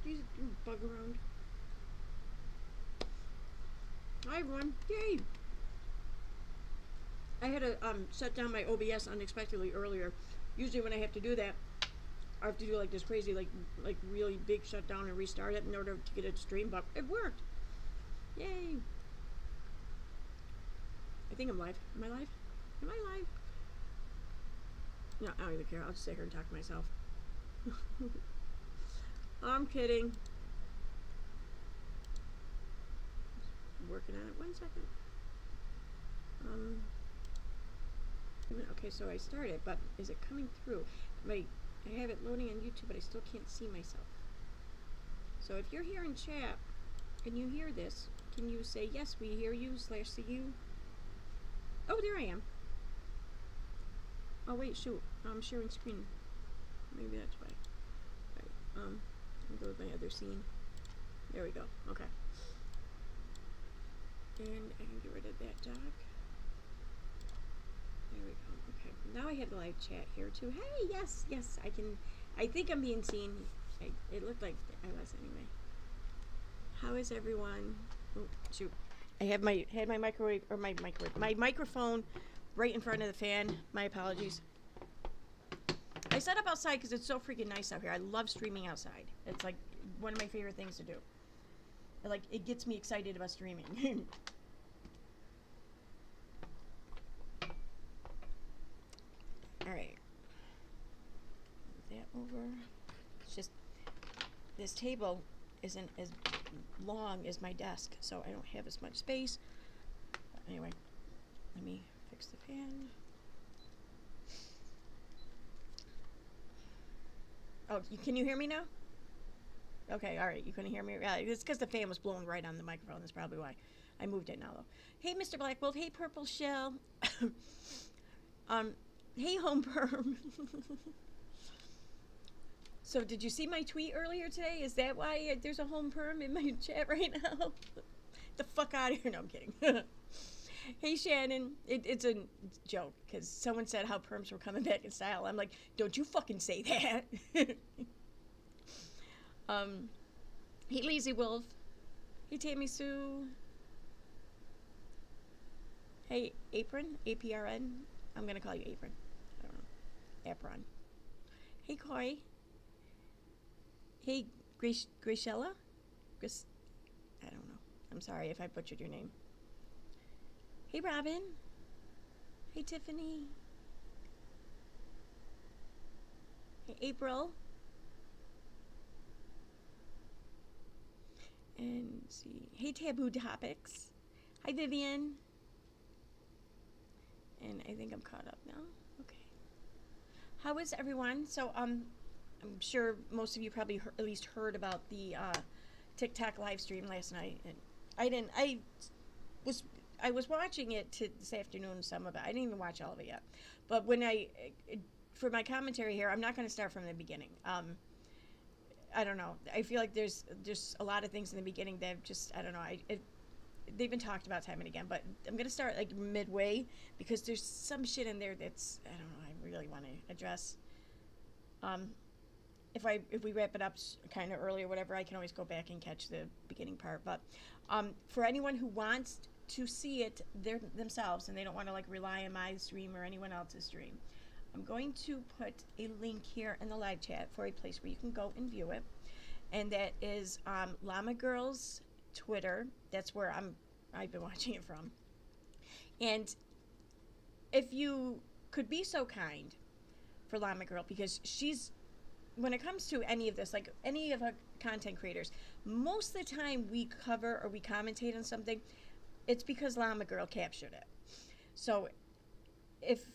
These bug around. Hi everyone. Yay! I had to shut down my OBS unexpectedly earlier. Usually when I have to do that, I have to do like this crazy, like really big shutdown and restart it in order to get it to stream, but it worked. Yay! I think I'm live. Am I live? Am I live? No, I don't even care. I'll just sit here and talk to myself. I'm kidding. Working on it. 1 second. Okay, so I started, but is it coming through? I have it loading on YouTube, but I still can't see myself. So if you're here in chat and you hear this, can you say, yes, we hear you, /see you? Oh, there I am. Oh, wait, shoot. I'm sharing screen. Maybe that's why. Right. I'll go with my other scene. There we go. Okay. And I can get rid of that doc. There we go. Okay. Now I have the live chat here too. Hey, yes, yes, I can. I think I'm being seen. It looked like I was anyway. How is everyone? Oh, shoot. I have my my microphone right in front of the fan. My apologies. I set up outside because it's so freaking nice out here. I love streaming outside. It's like one of my favorite things to do. Like, it gets me excited about streaming. All right. Move that over. It's just this table isn't as long as my desk, so I don't have as much space. But anyway, let me fix the fan. Oh, can you hear me now? Okay, all right, you couldn't hear me. Yeah, it's because the fan was blowing right on the microphone. That's probably why. I moved it now, though. Hey, Mr. Black Wolf. Hey, Purple Shell. Hey, Home Perm. So, did you see my tweet earlier today? Is that why there's a Home Perm in my chat right now? The fuck out of here. No, I'm kidding. Hey, Shannon. It's a joke, because someone said how perms were coming back in style. I'm like, don't you fucking say that. Hey, Lazy Wolf. Hey, Tammy Sue. Hey, Apron. APRN. I'm going to call you Apron. I don't know. Apron. Hey, Koi. Hey, Gracella? I don't know. I'm sorry if I butchered your name. Hey, Robin. Hey, Tiffany. Hey, April. And let's see. Hey, Taboo Topics. Hi, Vivian. And I think I'm caught up now. Okay. How is everyone? So, I'm sure most of you probably at least heard about the TikTok live stream last night. And I was watching it this afternoon, some of it. I didn't even watch all of it yet. But when for my commentary here, I'm not going to start from the beginning. I don't know. I feel like there's just a lot of things in the beginning that just, I don't know. They've been talked about time and again, but I'm going to start like midway because there's some shit in there that's, I don't know, I really want to address. If we wrap it up kind of early or whatever, I can always go back and catch the beginning part. But for anyone who wants to see it themselves and they don't want to like rely on my stream or anyone else's stream, I'm going to put a link here in the live chat for a place where you can go and view it. And that is Llama Girl's Twitter. That's where I've been watching it from. And if you could be so kind for Llama Girl, because when it comes to any of this, like any of our content creators, most of the time we cover or we commentate on something, it's because Llama Girl captured it. So if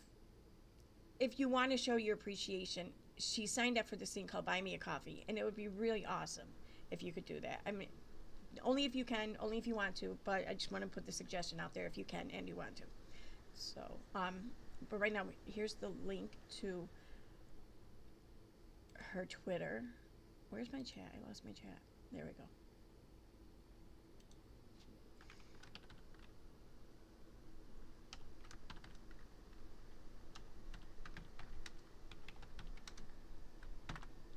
you want to show your appreciation, she signed up for this thing called Buy Me a Coffee, and it would be really awesome if you could do that. I mean, only if you can, only if you want to, but I just want to put the suggestion out there if you can and you want to. So, but right now, here's the link to her Twitter. Where's my chat? I lost my chat. There we go.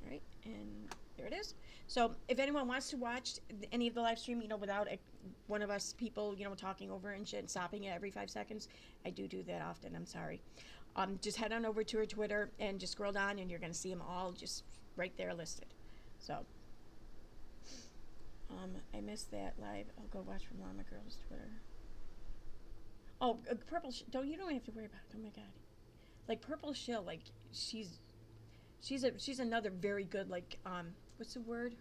All right, and there it it is. So if anyone wants to watch any of the live stream, without one of us people, talking over and shit and stopping it every 5 seconds, I do that often. I'm sorry. Just head on over to her Twitter and just scroll down, and you're going to see them all just right there listed. So, I missed that live. I'll go watch from Llama Girl's Twitter. Oh, Purple. You don't have to worry about it. Oh my God, like Purple Shill, like she's another very good, like, what's the word?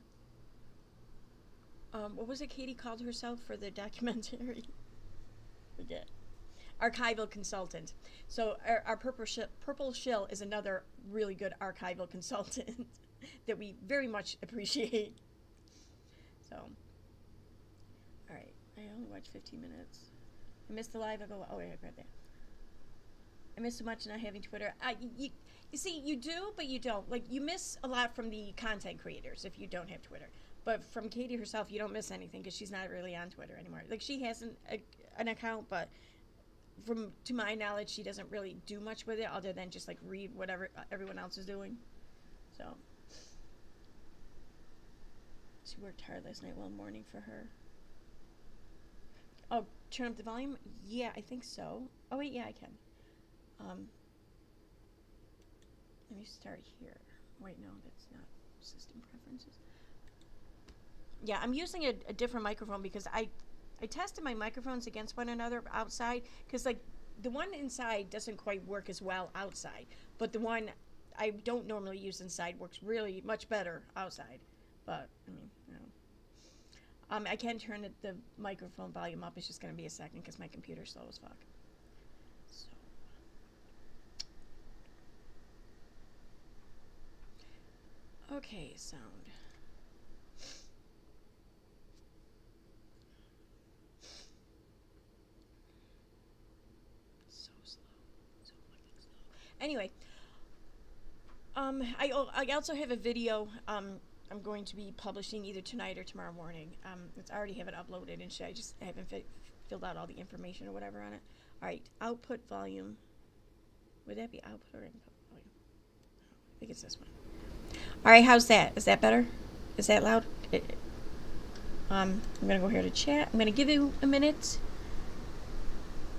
What was it Katie called herself for the documentary? Forget. Archival consultant. So our Purple Shill is another really good archival consultant that we very much appreciate. So, all right. I only watched 15 minutes. I missed the live. I go, oh, yeah, I read that. I miss so much not having Twitter. You see, you do, but you don't. Like, you miss a lot from the content creators if you don't have Twitter. But from Katie herself, you don't miss anything because she's not really on Twitter anymore. Like, she has an account, but to my knowledge, she doesn't really do much with it other than just, like, read whatever everyone else is doing. So, she worked hard last night while mourning for her. Oh, turn up the volume? Yeah, I think so. Oh, wait, yeah, I can. Let me start here. Wait, no, that's not system preferences. Yeah, I'm using a different microphone because I tested my microphones against one another outside because, like, the one inside doesn't quite work as well outside, but the one I don't normally use inside works really much better outside. But, I mean, I can turn the microphone volume up. It's just going to be a second because my computer's slow as fuck. So. Okay, sound. So slow. So fucking slow. Anyway, I also have a video I'm going to be publishing either tonight or tomorrow morning. I already have it uploaded and shit. I just haven't filled out all the information or whatever on it. All right, output volume. Would that be output or input volume? I think it's this one. All right, how's that? Is that better? Is that loud? I'm going to go here to chat. I'm going to give you a minute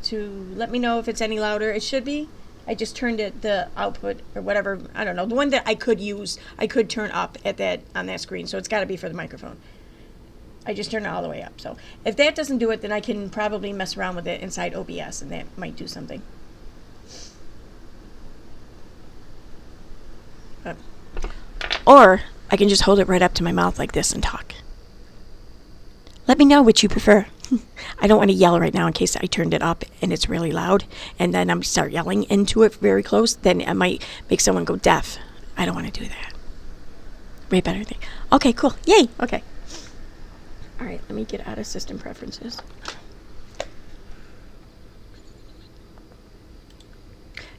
to let me know if it's any louder. It should be. I just turned the output or whatever, I don't know, the one that I could use, I could turn up on that screen, so it's got to be for the microphone. I just turned it all the way up. So if that doesn't do it, then I can probably mess around with it inside OBS, and that might do something. Or I can just hold it right up to my mouth like this and talk. Let me know which you prefer. I don't want to yell right now in case I turned it up and it's really loud, and then I'm start yelling into it very close. Then I might make someone go deaf. I don't want to do that. Way better thing. Okay, cool. Yay. Okay. All right. Let me get out of system preferences.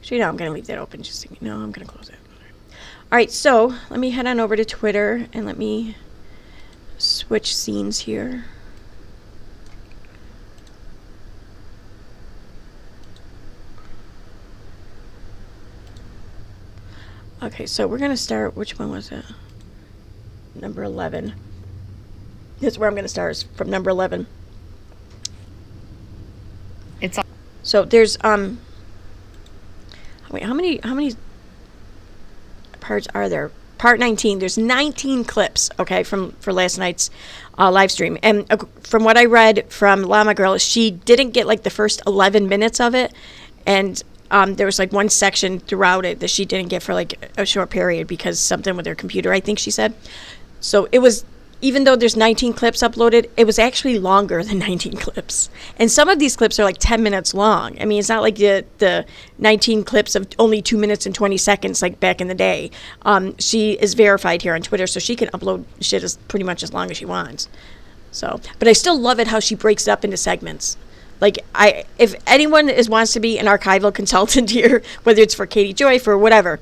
So I'm going to leave that open. Just no, I'm going to close it. All right. So let me head on over to Twitter and let me switch scenes here. Okay, so we're going to start, which one was it? Number 11. That's where I'm going to start, is from number 11. It's all. So there's, wait, how many parts are there? Part 19, there's 19 clips, okay, for last night's live stream. And from what I read from Llama Girl, she didn't get like the first 11 minutes of it, and there was like one section throughout it that she didn't get for like a short period because something with her computer, I think she said. So it was, even though there's 19 clips uploaded, it was actually longer than 19 clips. And some of these clips are like 10 minutes long. I mean, it's not like the 19 clips of only 2 minutes and 20 seconds like back in the day. She is verified here on Twitter, so she can upload shit as pretty much as long as she wants. So, but I still love it how she breaks it up into segments. Like, if anyone wants to be an archival consultant here, whether it's for Katie Joy, for whatever,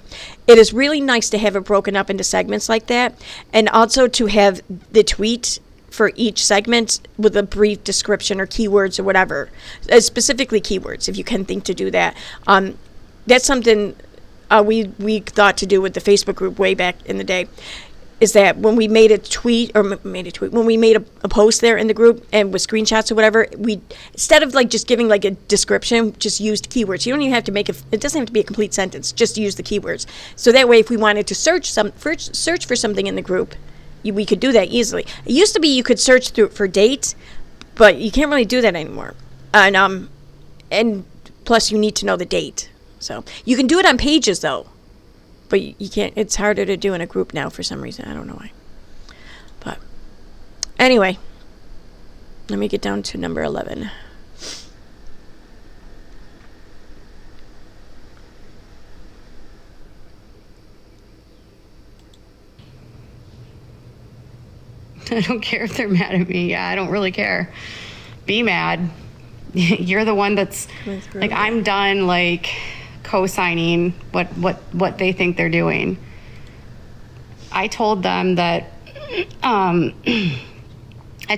it is really nice to have it broken up into segments like that, and also to have the tweet for each segment with a brief description or keywords or whatever, specifically keywords, if you can think to do that. That's something we thought to do with the Facebook group way back in the day. is that when we made a tweet, when we made a post there in the group and with screenshots or whatever, we, instead of like just giving like a description, just used keywords. You don't even have to it doesn't have to be a complete sentence, just use the keywords. So that way, if we wanted to search for something in the group, we could do that easily. It used to be you could search for dates, but you can't really do that anymore. And plus you need to know the date. So you can do it on pages though. But you can't, it's harder to do in a group now for some reason. I don't know why. But anyway, let me get down to number 11. I don't care if they're mad at me. Yeah, I don't really care. Be mad. You're the one that's like, I'm done like co-signing what they think they're doing. I told them that I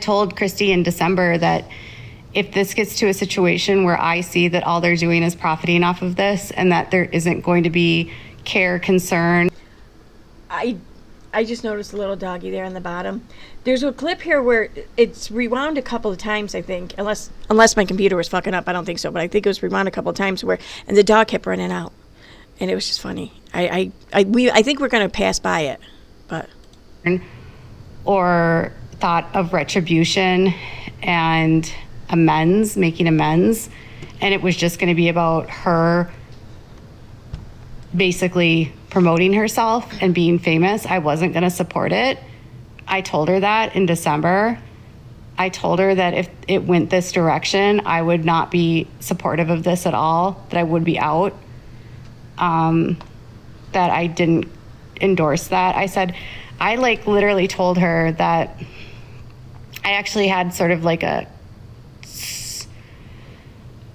told Christy in December that if this gets to a situation where I see that all they're doing is profiting off of this and that there isn't going to be care, concern. I just noticed a little doggy there on the bottom. There's a clip here where it's rewound a couple of times, I think, unless my computer was fucking up. I don't think so, but I think it was rewound a couple of times and the dog kept running out, and it was just funny. I think we're gonna pass by it, but or thought of retribution and making amends, and it was just going to be about her basically promoting herself and being famous. I wasn't going to support it. I told her that in December. I told her that if it went this direction, I would not be supportive of this at all, that I would be out, that I didn't endorse that. I said, I like literally told her that I actually had sort of like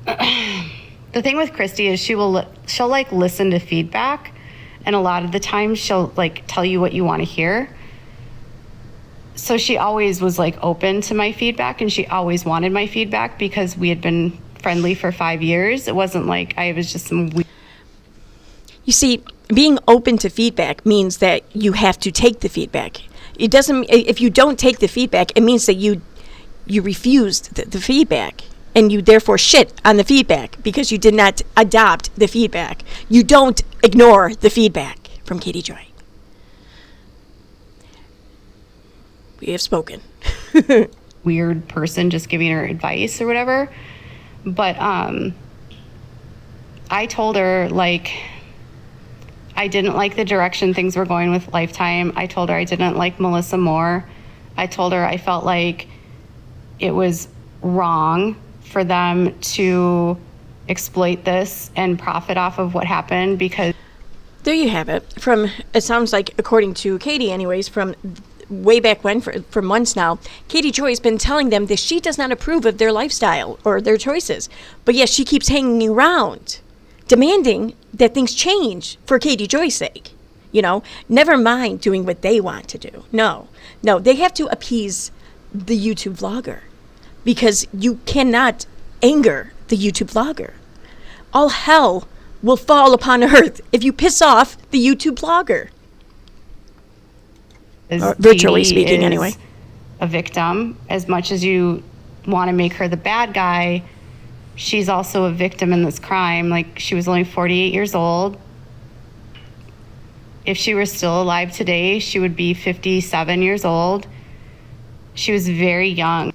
the thing with Christy is she'll like listen to feedback, and a lot of the time she'll like tell you what you want to hear. So she always was like open to my feedback, and she always wanted my feedback because we had been friendly for 5 years. It wasn't like I was just some weird. You see, being open to feedback means that you have to take the feedback. It doesn't, if you don't take the feedback, it means that you refused the feedback, and you therefore shit on the feedback because you did not adopt the feedback. You don't ignore the feedback from Katie Joy. We have spoken. Weird person just giving her advice or whatever. But I told her, like, I didn't like the direction things were going with Lifetime. I told her I didn't like Melissa Moore. I told her I felt like it was wrong for them to exploit this and profit off of what happened because... There you have it. It sounds like, according to Katie anyways, from way back when, for months now, Katie Joy has been telling them that she does not approve of their lifestyle or their choices. But yes, she keeps hanging around, demanding that things change for Katie Joy's sake. You know, never mind doing what they want to do. No, they have to appease the YouTube vlogger because you cannot anger the YouTube vlogger. All hell will fall upon earth if you piss off the YouTube vlogger. Virtually speaking, anyway. A victim. As much as you want to make her the bad guy, she's also a victim in this crime. Like, she was only 48 years old. If she were still alive today, she would be 57 years old. She was very young.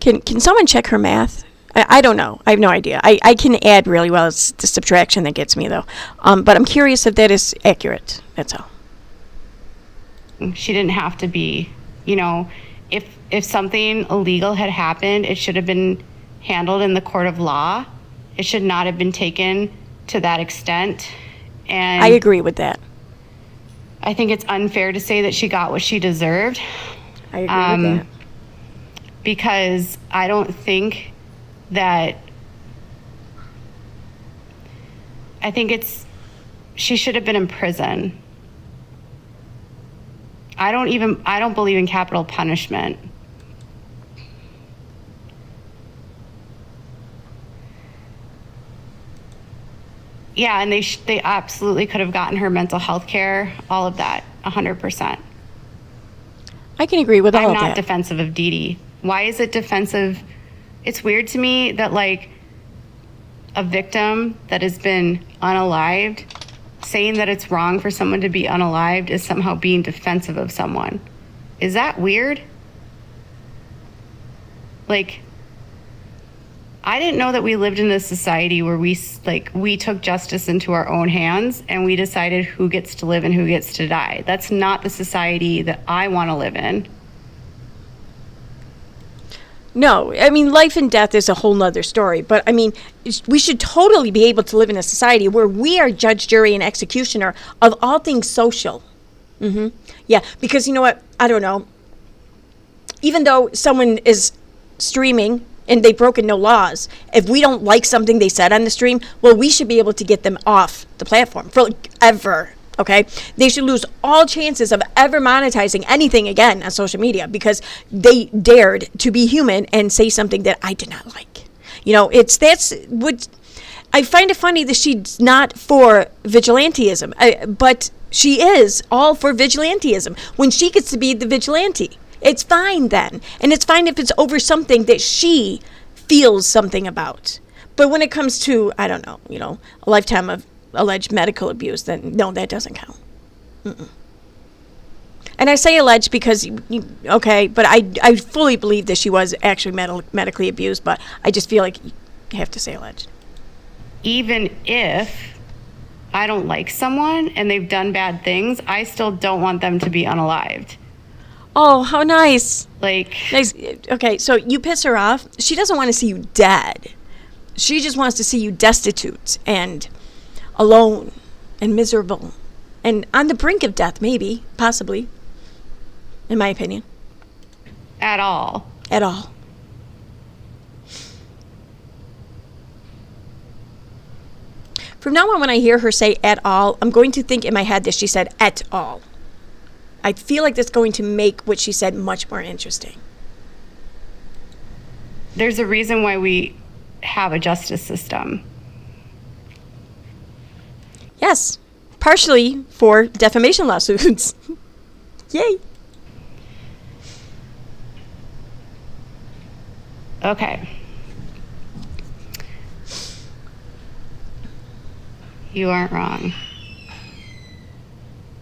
Can someone check her math? I don't know. I have no idea. I can add really well. It's the subtraction that gets me, though. But I'm curious if that is accurate. That's all. She didn't have to be, you know, if something illegal had happened, it should have been handled in the court of law. It should not have been taken to that extent. And I agree with that. I think it's unfair to say that she got what she deserved. I agree with that. Because I don't think that, I think she should have been in prison. I don't believe in capital punishment. Yeah, and they absolutely could have gotten her mental health care, all of that, 100%. I can agree with all I'm of not that. defensive of Dee Dee. Why is it defensive? It's weird to me that, like, a victim that has been unalived, saying that it's wrong for someone to be unalived is somehow being defensive of someone. Is that weird? Like, I didn't know that we lived in a society where we took justice into our own hands and we decided who gets to live and who gets to die. That's not the society that I want to live in. No, I mean, life and death is a whole nother story. But, I mean, we should totally be able to live in a society where we are judge, jury, and executioner of all things social. Yeah, because you know what? I don't know. Even though someone is streaming and they've broken no laws, if we don't like something they said on the stream, well, we should be able to get them off the platform forever. Okay, they should lose all chances of ever monetizing anything again on social media because they dared to be human and say something that I did not like. You know, that's what I find it funny that she's not for vigilantism, but she is all for vigilantism when she gets to be the vigilante. It's fine then, and it's fine if it's over something that she feels something about. But when it comes to, I don't know, you know, a lifetime of alleged medical abuse, then no, that doesn't count. And I say alleged because, okay, but I fully believe that she was actually medically abused, but I just feel like you have to say alleged. Even if I don't like someone and they've done bad things, I still don't want them to be unalived. Oh, how nice. Like, nice. Okay, so you piss her off. She doesn't want to see you dead. She just wants to see you destitute and alone and miserable and on the brink of death, maybe, possibly, in my opinion. At all. At all. From now on, when I hear her say at all, I'm going to think in my head that she said at all. I feel like that's going to make what she said much more interesting. There's a reason why we have a justice system. Yes, partially for defamation lawsuits. Yay. Okay. You aren't wrong.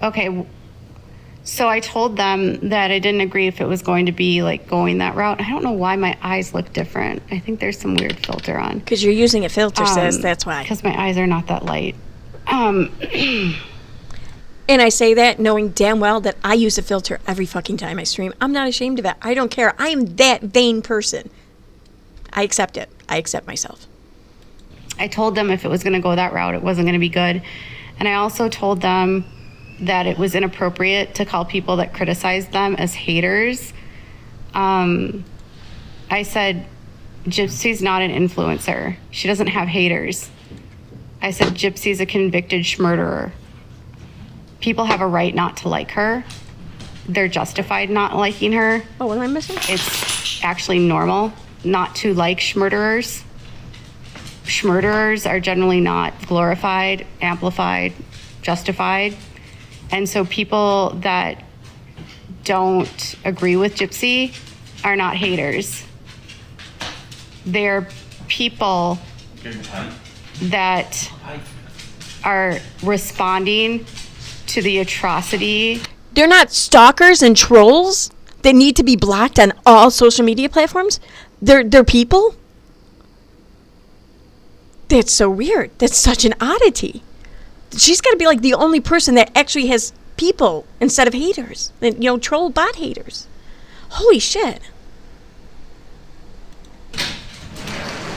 Okay. So I told them that I didn't agree if it was going to be like going that route. I don't know why my eyes look different. I think there's some weird filter on. Because you're using a filter, sis. That's why. Because my eyes are not that light. And I say that knowing damn well that I use a filter every fucking time I stream. I'm not ashamed of it. I don't care. I am that vain person. I accept it. I accept myself. I told them if it was going to go that route, it wasn't going to be good. And I also told them that it was inappropriate to call people that criticized them as haters. I said, Gypsy's not an influencer. She doesn't have haters. I said, Gypsy's a convicted murderer. People have a right not to like her. They're justified not liking her. Oh, what am I missing? It's actually normal not to like schmurderers. Schmurderers are generally not glorified, amplified, justified. And so people that don't agree with Gypsy are not haters. They're people that are responding to the atrocity. They're not stalkers and trolls that need to be blocked on all social media platforms. They're people. That's so weird. That's such an oddity. She's got to be like the only person that actually has people instead of haters. You know, troll bot haters. Holy shit.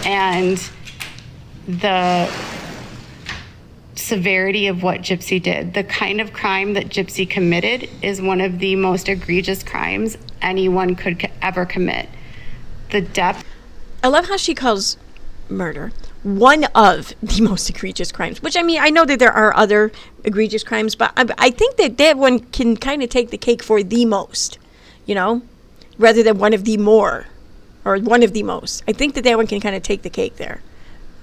And the severity of what Gypsy did, the kind of crime that Gypsy committed is one of the most egregious crimes anyone could ever commit. The depth. I love how she calls murder one of the most egregious crimes, which, I mean, I know that there are other egregious crimes, but I think that one can kind of take the cake for the most, you know, rather than one of the more or one of the most. I think that one can kind of take the cake there.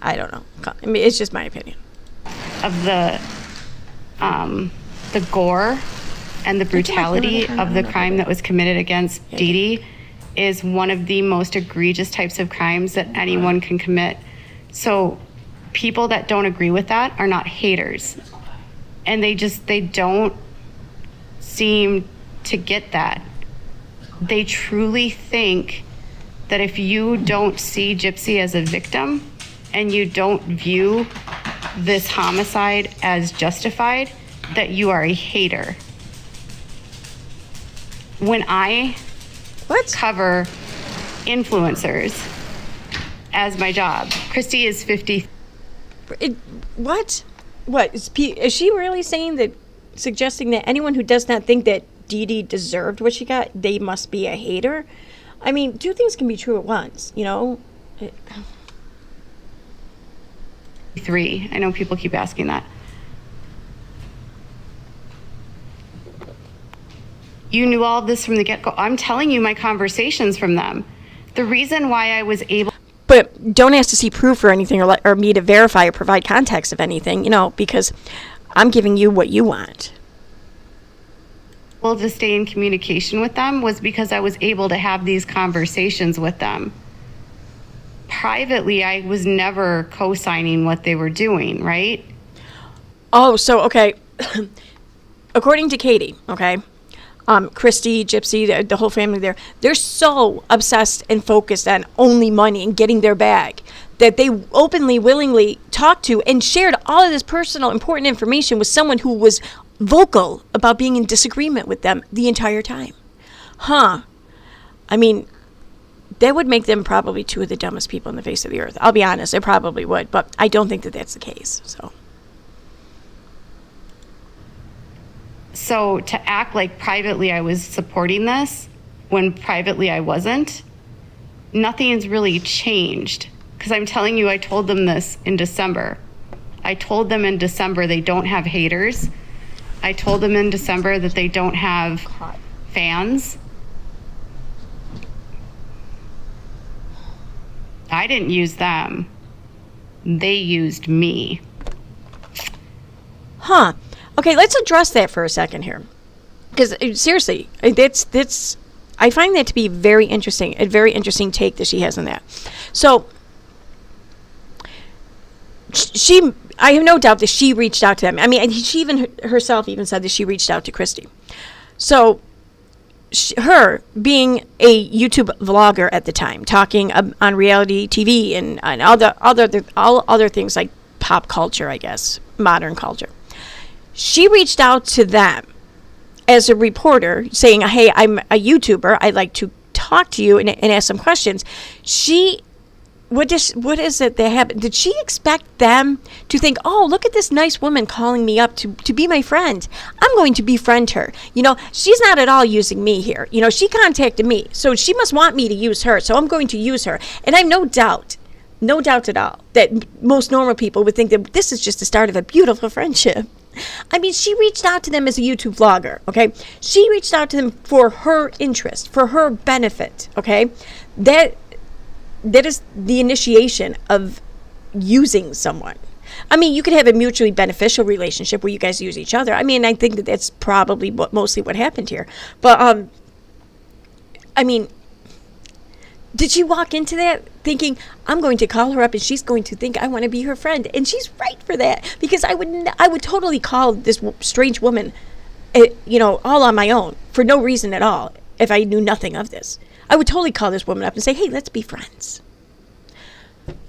I don't know. I mean, it's just my opinion. Of the gore and the brutality of the crime that was committed against Dee Dee is one of the most egregious types of crimes that anyone can commit. So people that don't agree with that are not haters. And they don't seem to get that. They truly think that if you don't see Gypsy as a victim and you don't view this homicide as justified, that you are a hater. When I cover influencers as my job, Christy is 50. What? Is she really saying that, suggesting that anyone who does not think that Dee Dee deserved what she got, they must be a hater? I mean, two things can be true at once, you know? 3. I know people keep asking that. You knew all of this from the get-go. I'm telling you my conversations from them. The reason why I was able... But don't ask to see proof or anything, or me to verify or provide context of anything, you know, because I'm giving you what you want. Able to stay in communication with them was because I was able to have these conversations with them. Privately, I was never co-signing what they were doing, right? Oh, so, okay. According to Katie, okay, Christy, Gypsy, the whole family there, they're so obsessed and focused on only money and getting their bag that they openly, willingly talked to and shared all of this personal, important information with someone who was vocal about being in disagreement with them the entire time. I mean, that would make them probably two of the dumbest people on the face of the earth. I'll be honest, it probably would, but I don't think that that's the case, so... So to act like privately I was supporting this when privately I wasn't, nothing's really changed. Because I'm telling you, I told them this in December. I told them in December they don't have haters. I told them in December that they don't have fans. I didn't use them. They used me. Okay, let's address that for a second here. Because seriously, that's I find that to be very interesting, a very interesting take that she has on that. So I have no doubt that she reached out to them. I mean, she even herself even said that she reached out to Christy. So her being a YouTube vlogger at the time, talking on reality TV and all other things like pop culture, I guess, modern culture. She reached out to them as a reporter saying, hey, I'm a YouTuber. I'd like to talk to you and ask some questions. What is it that happened? Did she expect them to think, oh, look at this nice woman calling me up to be my friend. I'm going to befriend her. You know, she's not at all using me here. You know, she contacted me, so she must want me to use her. So I'm going to use her. And I have no doubt at all that most normal people would think that this is just the start of a beautiful friendship. I mean, she reached out to them as a YouTube vlogger, okay? She reached out to them for her interest, for her benefit, okay? That is the initiation of using someone. I mean, you could have a mutually beneficial relationship where you guys use each other. I mean, I think that that's probably mostly what happened here. But, I mean, did she walk into that thinking, I'm going to call her up and she's going to think I want to be her friend? And she's right for that, because I would totally call this strange woman, all on my own for no reason at all if I knew nothing of this. I would totally call this woman up and say, hey, let's be friends.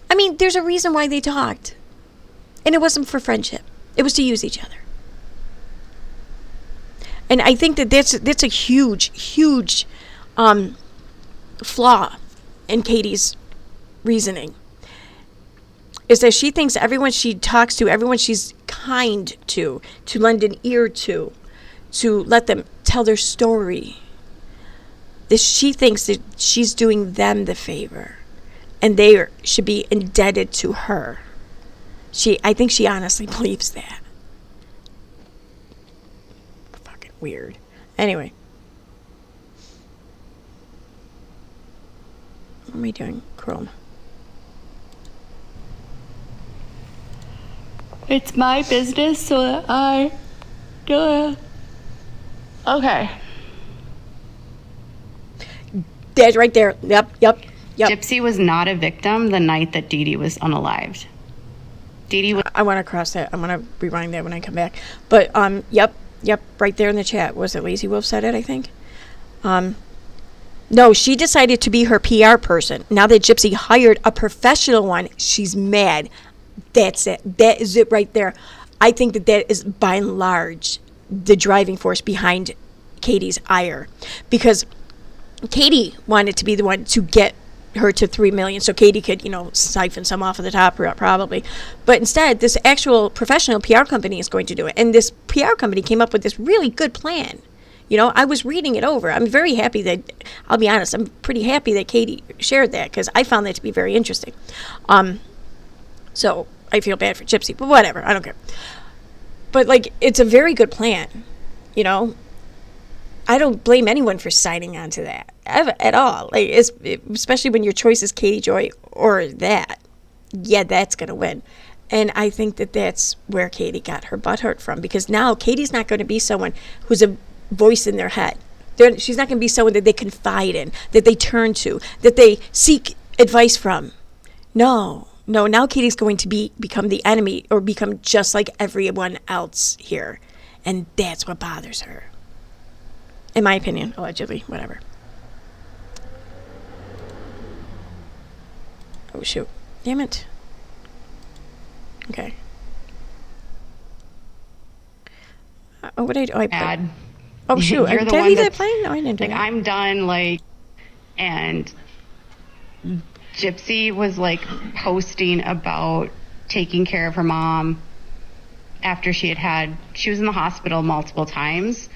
I mean, there's a reason why they talked. And it wasn't for friendship. It was to use each other. And I think that that's a huge flaw in Katie's reasoning, is that she thinks everyone she talks to, everyone she's kind to lend an ear to let them tell their story, that she thinks that she's doing them the favor and they should be indebted to her. I think she honestly believes that. Fucking weird. Anyway. What am I doing? Chrome. It's my business, so that I Okay. That's right there. Yep. Gypsy was not a victim the night that Dee Dee was unalived. Dee Dee was... I want to cross that. I'm going to rewind that when I come back. But, yep, right there in the chat. Was it Lazy Wolf said it, I think? No, she decided to be her PR person. Now that Gypsy hired a professional one, she's mad. That's it. That is it right there. I think that is, by and large, the driving force behind Katie's ire. Because Katie wanted to be the one to get her to 3 million so Katie could, siphon some off of the top probably. But instead, this actual professional PR company is going to do it. And this PR company came up with this really good plan. I was reading it over. I'm very happy that, I'll be honest, I'm pretty happy that Katie shared that because I found that to be very interesting. So I feel bad for Gypsy, but whatever, I don't care. But, it's a very good plan, I don't blame anyone for signing on to that at all. Especially when your choice is Katie Joy or that. Yeah, that's going to win. And I think that that's where Katie got her butt hurt from because now Katie's not going to be someone who's a voice in their head. She's not going to be someone that they confide in, that they turn to, that they seek advice from. No, now Katie's going to become the enemy or become just like everyone else here. And that's what bothers her. In my opinion, allegedly, whatever. Oh, shoot. Damn it. Okay. What did I do? I bad. Oh, shoot. You're Did the I one leave that that's playing? No, I didn't do that. I'm done, and Gypsy was, posting about taking care of her mom after she was in the hospital multiple times,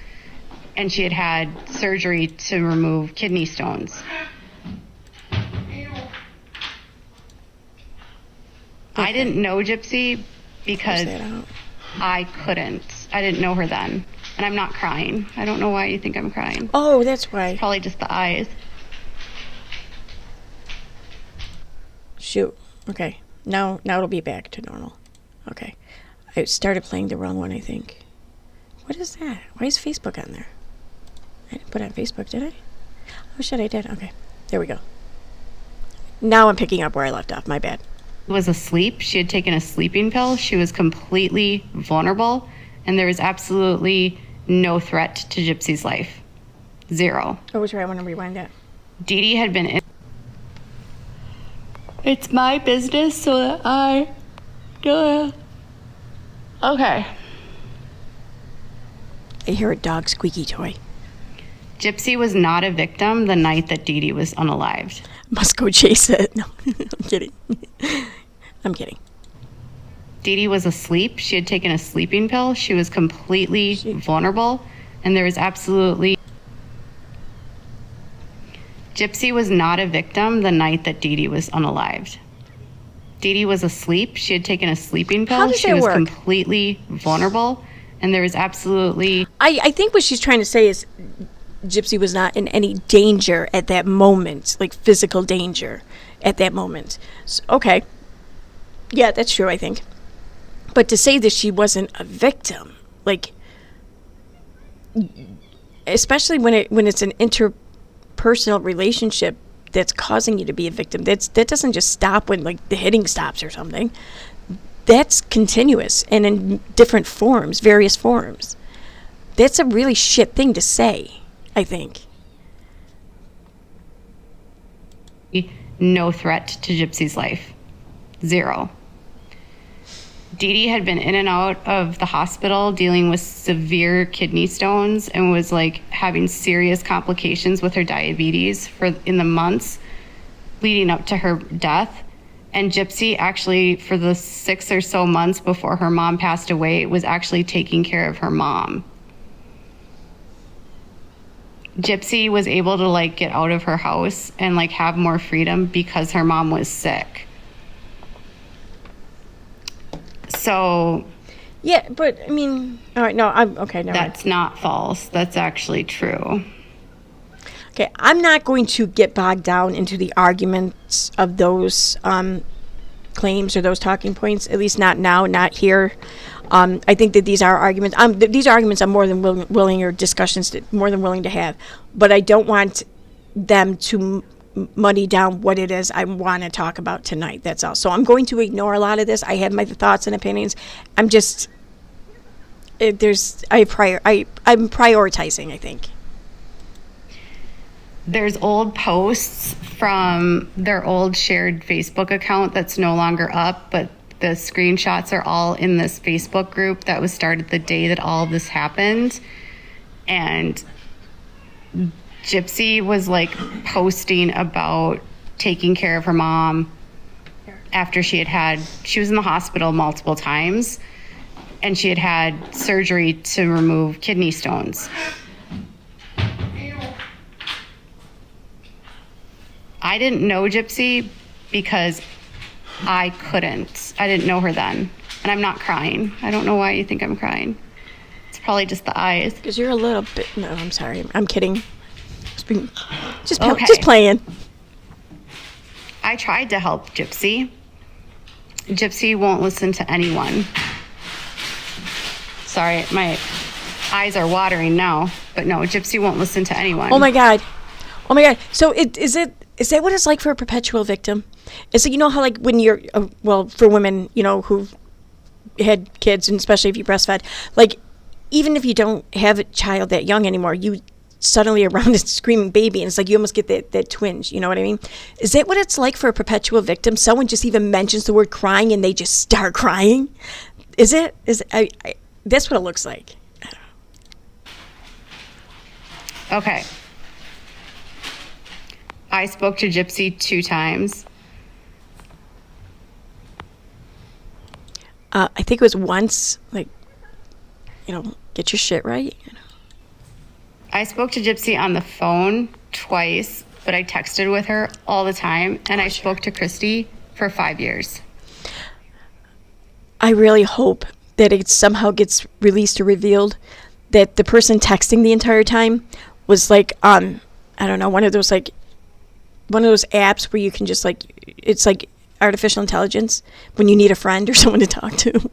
and she had surgery to remove kidney stones. I didn't know Gypsy because I didn't know her then. And I'm not crying. I don't know why you think I'm crying. Oh, that's why. It's probably just the eyes. Shoot. Okay. Now it'll be back to normal. Okay. I started playing the wrong one, I think. What is that? Why is Facebook on there? I didn't put it on Facebook, did I? Oh, shit, I did. Okay. There we go. Now I'm picking up where I left off. My bad. Was asleep. She had taken a sleeping pill. She was completely vulnerable. And there was absolutely no threat to Gypsy's life. Zero. Oh, sorry. I want to rewind that. Dee Dee had been in... It's my business so that I... Okay. I hear a dog squeaky toy. Gypsy was not a victim the night that Dee Dee was unalived. Must go chase it. No, I'm kidding. I'm kidding. Dee Dee was asleep. She had taken a sleeping pill. She was completely vulnerable. And there was absolutely... Gypsy was not a victim the night that Dee Dee was unalived. Dee Dee was asleep. She had taken a sleeping pill. How does she that was work? Completely vulnerable. And there was absolutely... I think what she's trying to say is Gypsy was not in any danger at that moment, like physical danger at that moment. So, okay. Yeah, that's true, I think. But to say that she wasn't a victim, especially when it's an interpersonal relationship that's causing you to be a victim, that doesn't just stop when the hitting stops or something. That's continuous and in different forms, various forms. That's a really shit thing to say, I think. No threat to Gypsy's life. Zero. Dee Dee had been in and out of the hospital dealing with severe kidney stones and was having serious complications with her diabetes in the months leading up to her death. And Gypsy actually, for the 6 or so months before her mom passed away, was actually taking care of her mom. Gypsy was able to get out of her house and have more freedom because her mom was sick. So... Yeah, but, I mean... All right, no, I'm... Okay, never mind. That's not false. That's actually true. Okay, I'm not going to get bogged down into the arguments of those claims or those talking points, at least not now, not here. I think that these are arguments. These arguments I'm more than willing or discussions more than willing to have, but I don't want them to muddy down what it is I want to talk about tonight. That's all. So I'm going to ignore a lot of this. I have my thoughts and opinions. I'm just I'm prioritizing, I think. There's old posts from their old shared Facebook account that's no longer up, but the screenshots are all in this Facebook group that was started the day that all of this happened. And Gypsy was like posting about taking care of her mom after she was in the hospital multiple times, and she had surgery to remove kidney stones. I didn't know Gypsy because I didn't know her then. And I'm not crying. I don't know why you think I'm crying. It's probably just the eyes. Because you're a little bit... No, I'm sorry. I'm kidding. Just playing. I tried to help Gypsy. Gypsy won't listen to anyone. Sorry, my eyes are watering now. But no, Gypsy won't listen to anyone. Oh my God. So is that what it's like for a perpetual victim? Is it, you know how like when you're, for women, you know, who've had kids, and especially if you breastfed, like even if you don't have a child that young anymore, you suddenly around this screaming baby, and it's like you almost get that twinge, you know what I mean? Is that what it's like for a perpetual victim? Someone just even mentions the word crying and they just start crying? Is it? That's what it looks like. Okay. I spoke to Gypsy 2 times. I think it was once, like, get your shit right. I spoke to Gypsy on the phone twice, but I texted with her all the time, and I spoke to Christy for 5 years. I really hope that it somehow gets released or revealed that the person texting the entire time was like, I don't know, one of those apps where you can just it's like artificial intelligence when you need a friend or someone to talk to.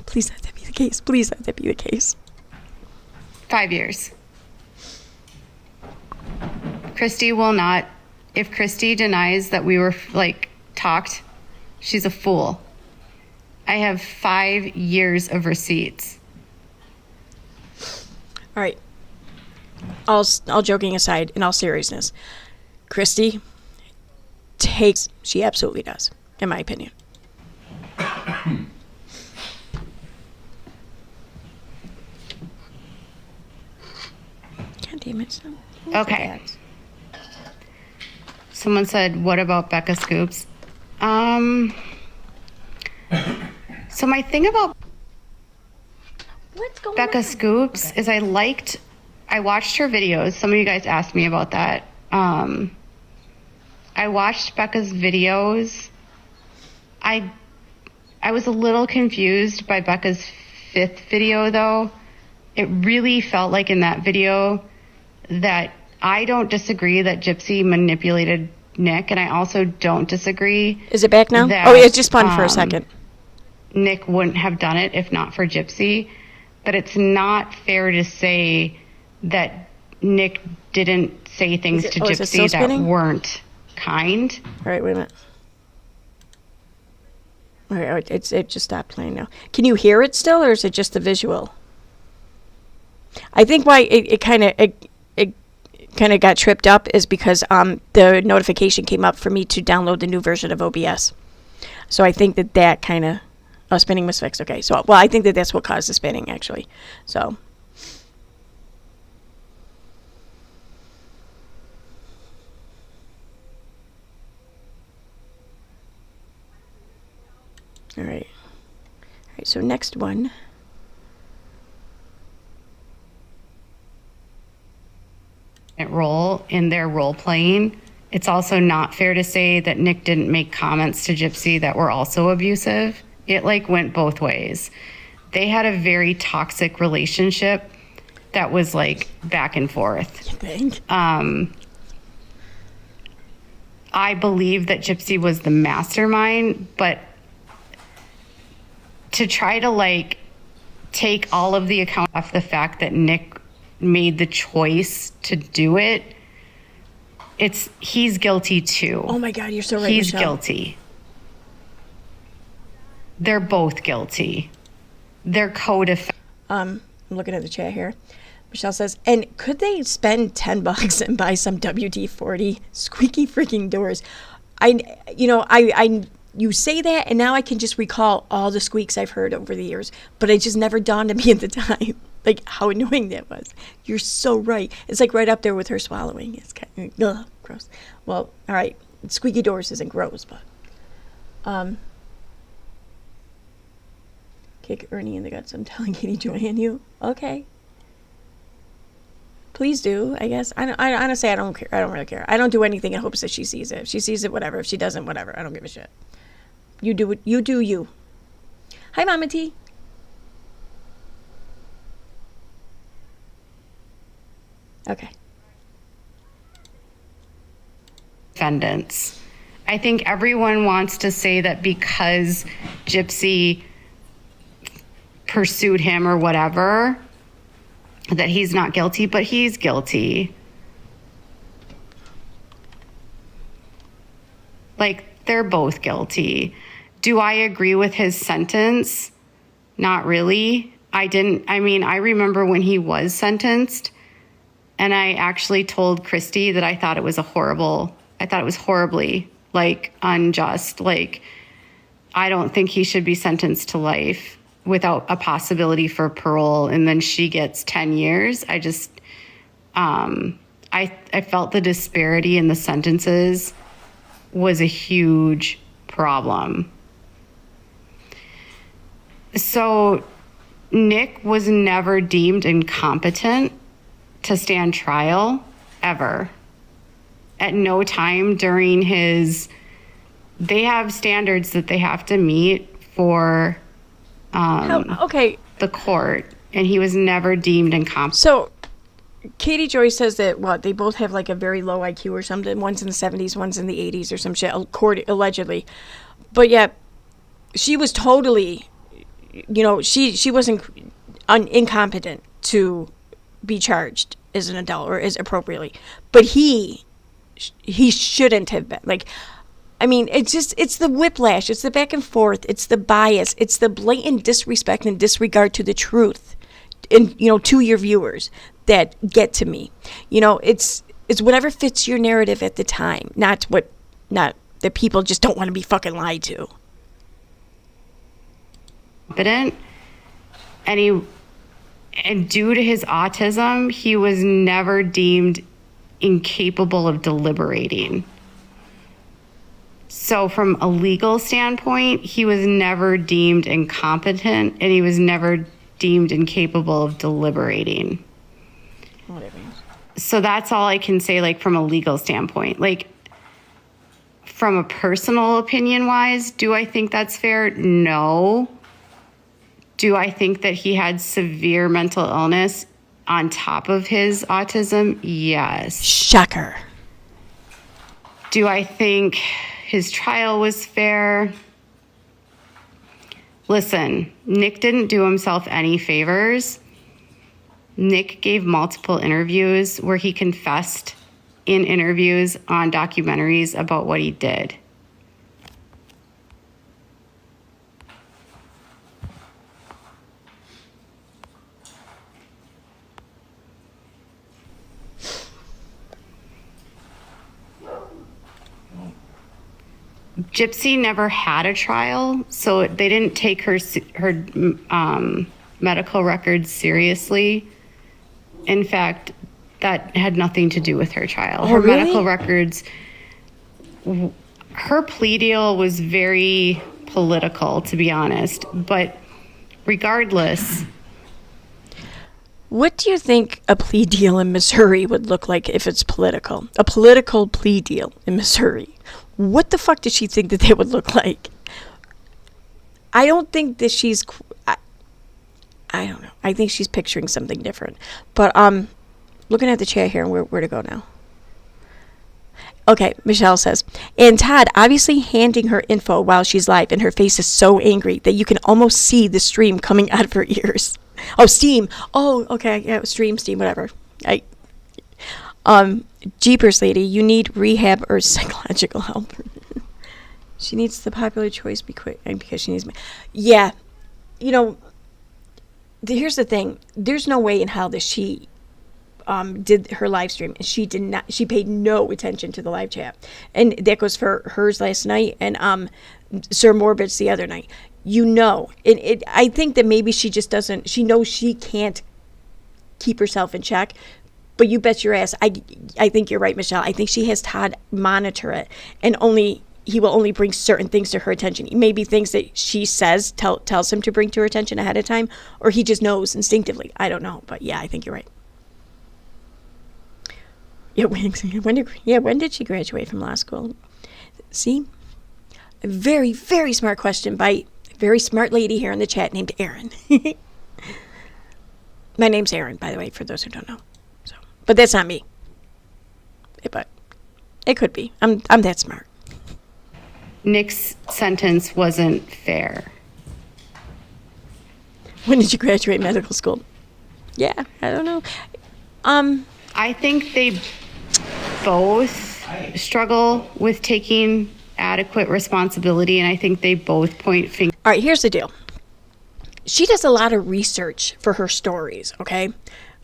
Please let that be the case. Please let that be the case. 5 years. Christy will not. If Christy denies that we were talked, she's a fool. I have 5 years of receipts. All right. All joking aside, in all seriousness, Christy she absolutely does, in my opinion. God damn it. Okay. Someone said, what about Becca Scoops? So my thing about Becca Scoops is I watched her videos. Some of you guys asked me about that. I watched Becca's videos. I was a little confused by Becca's 5th video, though. It really felt like in that video that I don't disagree that Gypsy manipulated Nick, and I also don't disagree. Is it back now? That, it just spun for a second. Nick wouldn't have done it if not for Gypsy. But it's not fair to say that Nick didn't say things to Gypsy that weren't kind. All right, wait a minute. All right, it just stopped playing now. Can you hear it still, or is it just the visual? I think why it kind of got tripped up is because the notification came up for me to download the new version of OBS. So I think that kind of spinning was fixed. Okay, so I think that's what caused the spinning actually. So. All right. So next one. Role in their role playing. It's also not fair to say that Nick didn't make comments to Gypsy that were also abusive. It went both ways. They had a very toxic relationship that was back and forth. You think? I believe that Gypsy was the mastermind, but to try to take all of the account of the fact that Nick made the choice to do it, he's guilty too. Oh my God, you're so right, He's Michelle. guilty. They're both guilty. They're co-defendants. I'm looking at the chat here. Michelle says, and could they spend $10 and buy some WD-40 squeaky freaking doors? You say that, and now I can just recall all the squeaks I've heard over the years, but it just never dawned on me at the time, like how annoying that was. You're so right. It's like right up there with her swallowing. It's kind of gross. Well, all right, squeaky doors isn't gross, but kick Ernie in the guts. I'm telling Katie Joy and you. Okay. Please do, I guess. I honestly, I don't care. I don't really care. I don't do anything in hopes that she sees it. If she sees it, whatever. If she doesn't, whatever. I don't give a shit. You do you. Hi, Mama T. Okay. Defendants. I think everyone wants to say that because Gypsy pursued him or whatever, that he's not guilty, but he's guilty. Like, they're both guilty. Do I agree with his sentence? Not really. I remember when he was sentenced, and I actually told Christy that I thought it was horribly, like, unjust. Like, I don't think he should be sentenced to life without a possibility for parole, and then she gets 10 years. I just, I felt the disparity in the sentences was a huge problem. So Nick was never deemed incompetent to stand trial, ever. At no time during they have standards that they have to meet for the court, and he was never deemed incompetent. So Katie Joy says that they both have like a very low IQ or something. One's in the 70s, one's in the 80s or some shit, allegedly. But yet she was totally, she wasn't incompetent to be charged as an adult or as appropriately. But he shouldn't have been. Like, I mean, it's the whiplash. It's the back and forth. It's the bias. It's the blatant disrespect and disregard to the truth and, to your viewers that get to me. It's whatever fits your narrative at the time, not that people just don't want to be fucking lied to. Competent, and due to his autism, he was never deemed incapable of deliberating. So from a legal standpoint, he was never deemed incompetent, and he was never deemed incapable of deliberating. Whatever. So that's all I can say, like, from a legal standpoint. Like, from a personal opinion wise, do I think that's fair? No. Do I think that he had severe mental illness on top of his autism? Yes. Shocker. Do I think his trial was fair? Listen, Nick didn't do himself any favors. Nick gave multiple interviews where he confessed in interviews on documentaries about what he did. Gypsy never had a trial, so they didn't take her medical records seriously. In fact, that had nothing to do with her trial. Her really? Medical records, her plea deal was very political, to be honest. But regardless. What do you think a plea deal in Missouri would look like if it's political? A political plea deal in Missouri. What the fuck does she think that would look like? I don't think that she's... I don't know. I think she's picturing something different. But looking at the chat here, and where to go now? Okay, Michelle says, and Todd obviously handing her info while she's live, and her face is so angry that you can almost see the stream coming out of her ears. Oh, steam. Oh, okay. Yeah, steam, whatever. Jeepers lady, you need rehab or psychological help. She needs the popular choice because she needs me. Yeah. You know, here's the thing. There's no way in hell that she did her live stream, and she paid no attention to the live chat, and that goes for hers last night and Sir Morbid's the other night. I think that maybe she just doesn't, she knows she can't keep herself in check, but you bet your ass I think you're right, Michelle. I think she has Todd monitor it, and he will only bring certain things to her attention. Maybe things that she says tells him to bring to her attention ahead of time, or he just knows instinctively. I don't know, but yeah, I think you're right. Yeah, when did she graduate from law school? See? A very, very smart question by a very smart lady here in the chat named Erin. My name's Erin, by the way, for those who don't know. So, but that's not me. But it could be. I'm that smart. Nick's sentence wasn't fair. When did you graduate medical school? Yeah, I don't know. I think they both struggle with taking adequate responsibility, and I think they both point fingers. All right, here's the deal. She does a lot of research for her stories, okay?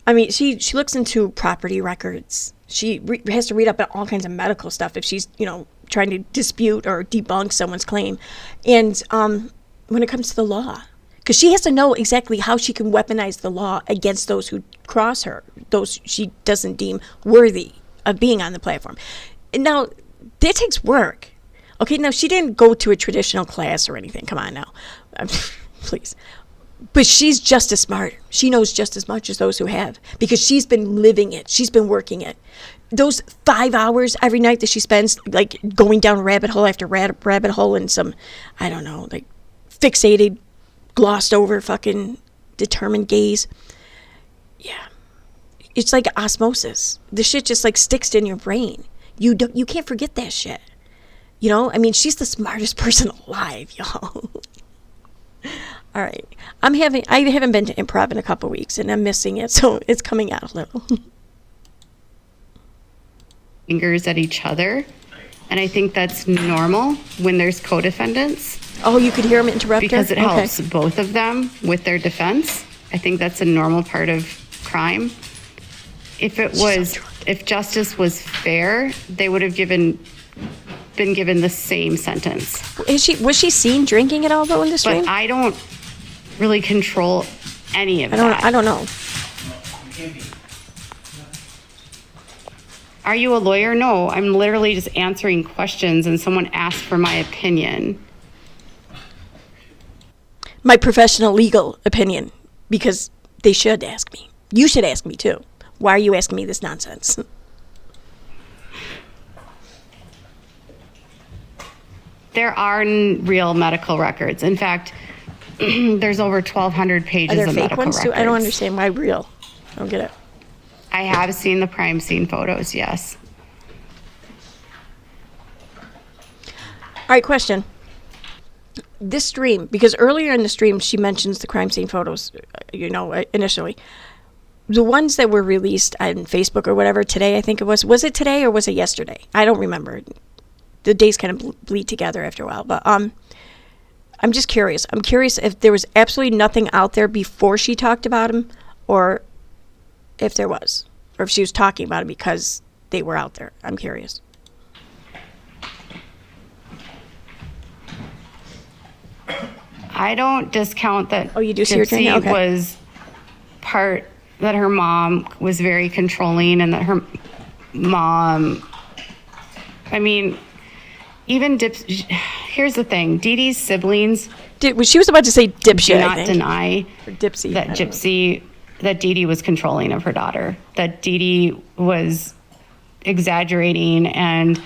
I mean, she looks into property records. She has to read up on all kinds of medical stuff if she's, trying to dispute or debunk someone's claim. And when it comes to the law, because she has to know exactly how she can weaponize the law against those who cross her, those she doesn't deem worthy of being on the platform. And now, that takes work. Okay, now she didn't go to a traditional class or anything. Come on now. Please. But she's just as smart. She knows just as much as those who have, because she's been living it. She's been working it. Those 5 hours every night that she spends, like, going down rabbit hole after rabbit hole and some, I don't know, like, fixated, glossed over fucking determined gaze. Yeah. It's like osmosis. The shit just, like, sticks in your brain. You can't forget that shit. I mean, she's the smartest person alive, y'all. All right. I haven't been to improv in a couple weeks, and I'm missing it, so it's coming out a little. Fingers at each other, and I think that's normal when there's co-defendants. Oh, you could hear them interrupt her? Because it helps both of them with their defense. I think that's a normal part of crime. If justice was fair, they would have been given the same sentence. Was she seen drinking at all though in the stream? But I don't really control any of that. I don't know. Are you a lawyer? No, I'm literally just answering questions, and someone asked for my opinion. My professional legal opinion, because they should ask me. You should ask me too. Why are you asking me this nonsense? There are real medical records. In fact, there's over 1,200 pages of medical records. Too? I don't understand why real. I don't get it. I have seen the crime scene photos, yes. All right, question. This stream, because earlier in the stream she mentions the crime scene photos, initially. The ones that were released on Facebook or whatever today, I think it was it today or was it yesterday? I don't remember. The days kind of bleed together after a while, but I'm just curious. I'm curious if there was absolutely nothing out there before she talked about him, or if there was, or if she was talking about it because they were out there. I'm curious. I don't discount that. Oh, you do see her drinking? Okay. Was part that her mom was very controlling, and that her mom, I mean, even here's the thing, Dee Dee's siblings. She was about to say dipshit, do not deny or Gypsy, that Dee Dee was controlling of her daughter, that Dee Dee was exaggerating and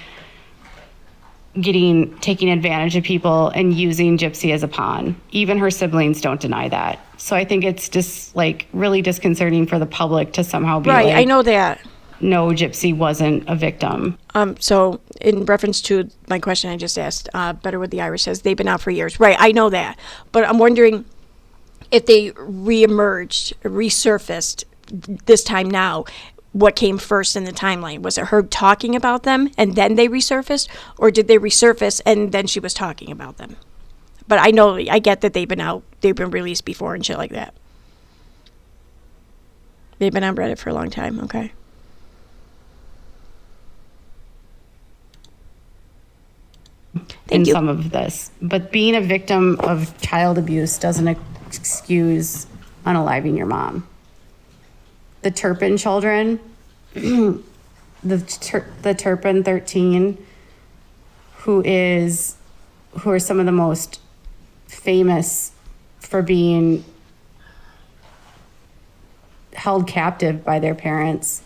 taking advantage of people and using Gypsy as a pawn. Even her siblings don't deny that. So I think it's just like really disconcerting for the public to somehow be right. I know that. no, Gypsy wasn't a victim. So in reference to my question I just asked, Better with the Irish says they've been out for years. Right, I know that. But I'm wondering if they resurfaced this time now, what came first in the timeline? Was it her talking about them and then they resurfaced? Or did they resurface and then she was talking about them? But I get that they've been released before and shit like that. They've been on Reddit for a long time, okay. In some of this. But being a victim of child abuse doesn't excuse unaliving your mom. The Turpin children, the Turpin 13, who are some of the most famous for being held captive by their parents,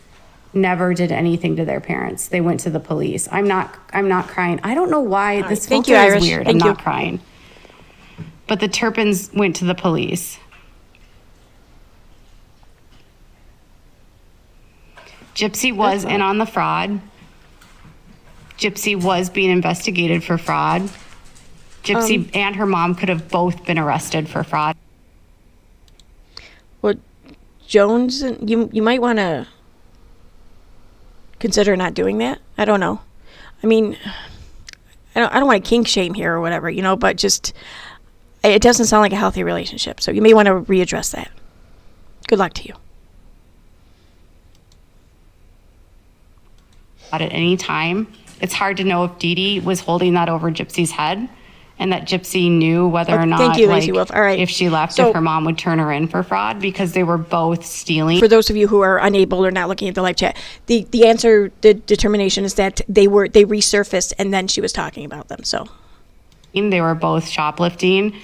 never did anything to their parents. They went to the police. I'm not crying. I don't know why this filter is weird. I'm not crying. But the Turpins went to the police. Gypsy was in on the fraud. Gypsy was being investigated for fraud. Gypsy and her mom could have both been arrested for fraud. Well, Jones, you might want to consider not doing that. I don't know. I mean, I don't want to kink shame here or whatever, but just it doesn't sound like a healthy relationship. So you may want to readdress that. Good luck to you. At any time, it's hard to know if Dee Dee was holding that over Gypsy's head, and that Gypsy knew whether or not, thank you, Lazy Wolf. All right. if she left, if her mom would turn her in for fraud, because they were both stealing. For those of you who are unable or not looking at the live chat, the answer, the determination is that they resurfaced and then she was talking about them. So they were both shoplifting.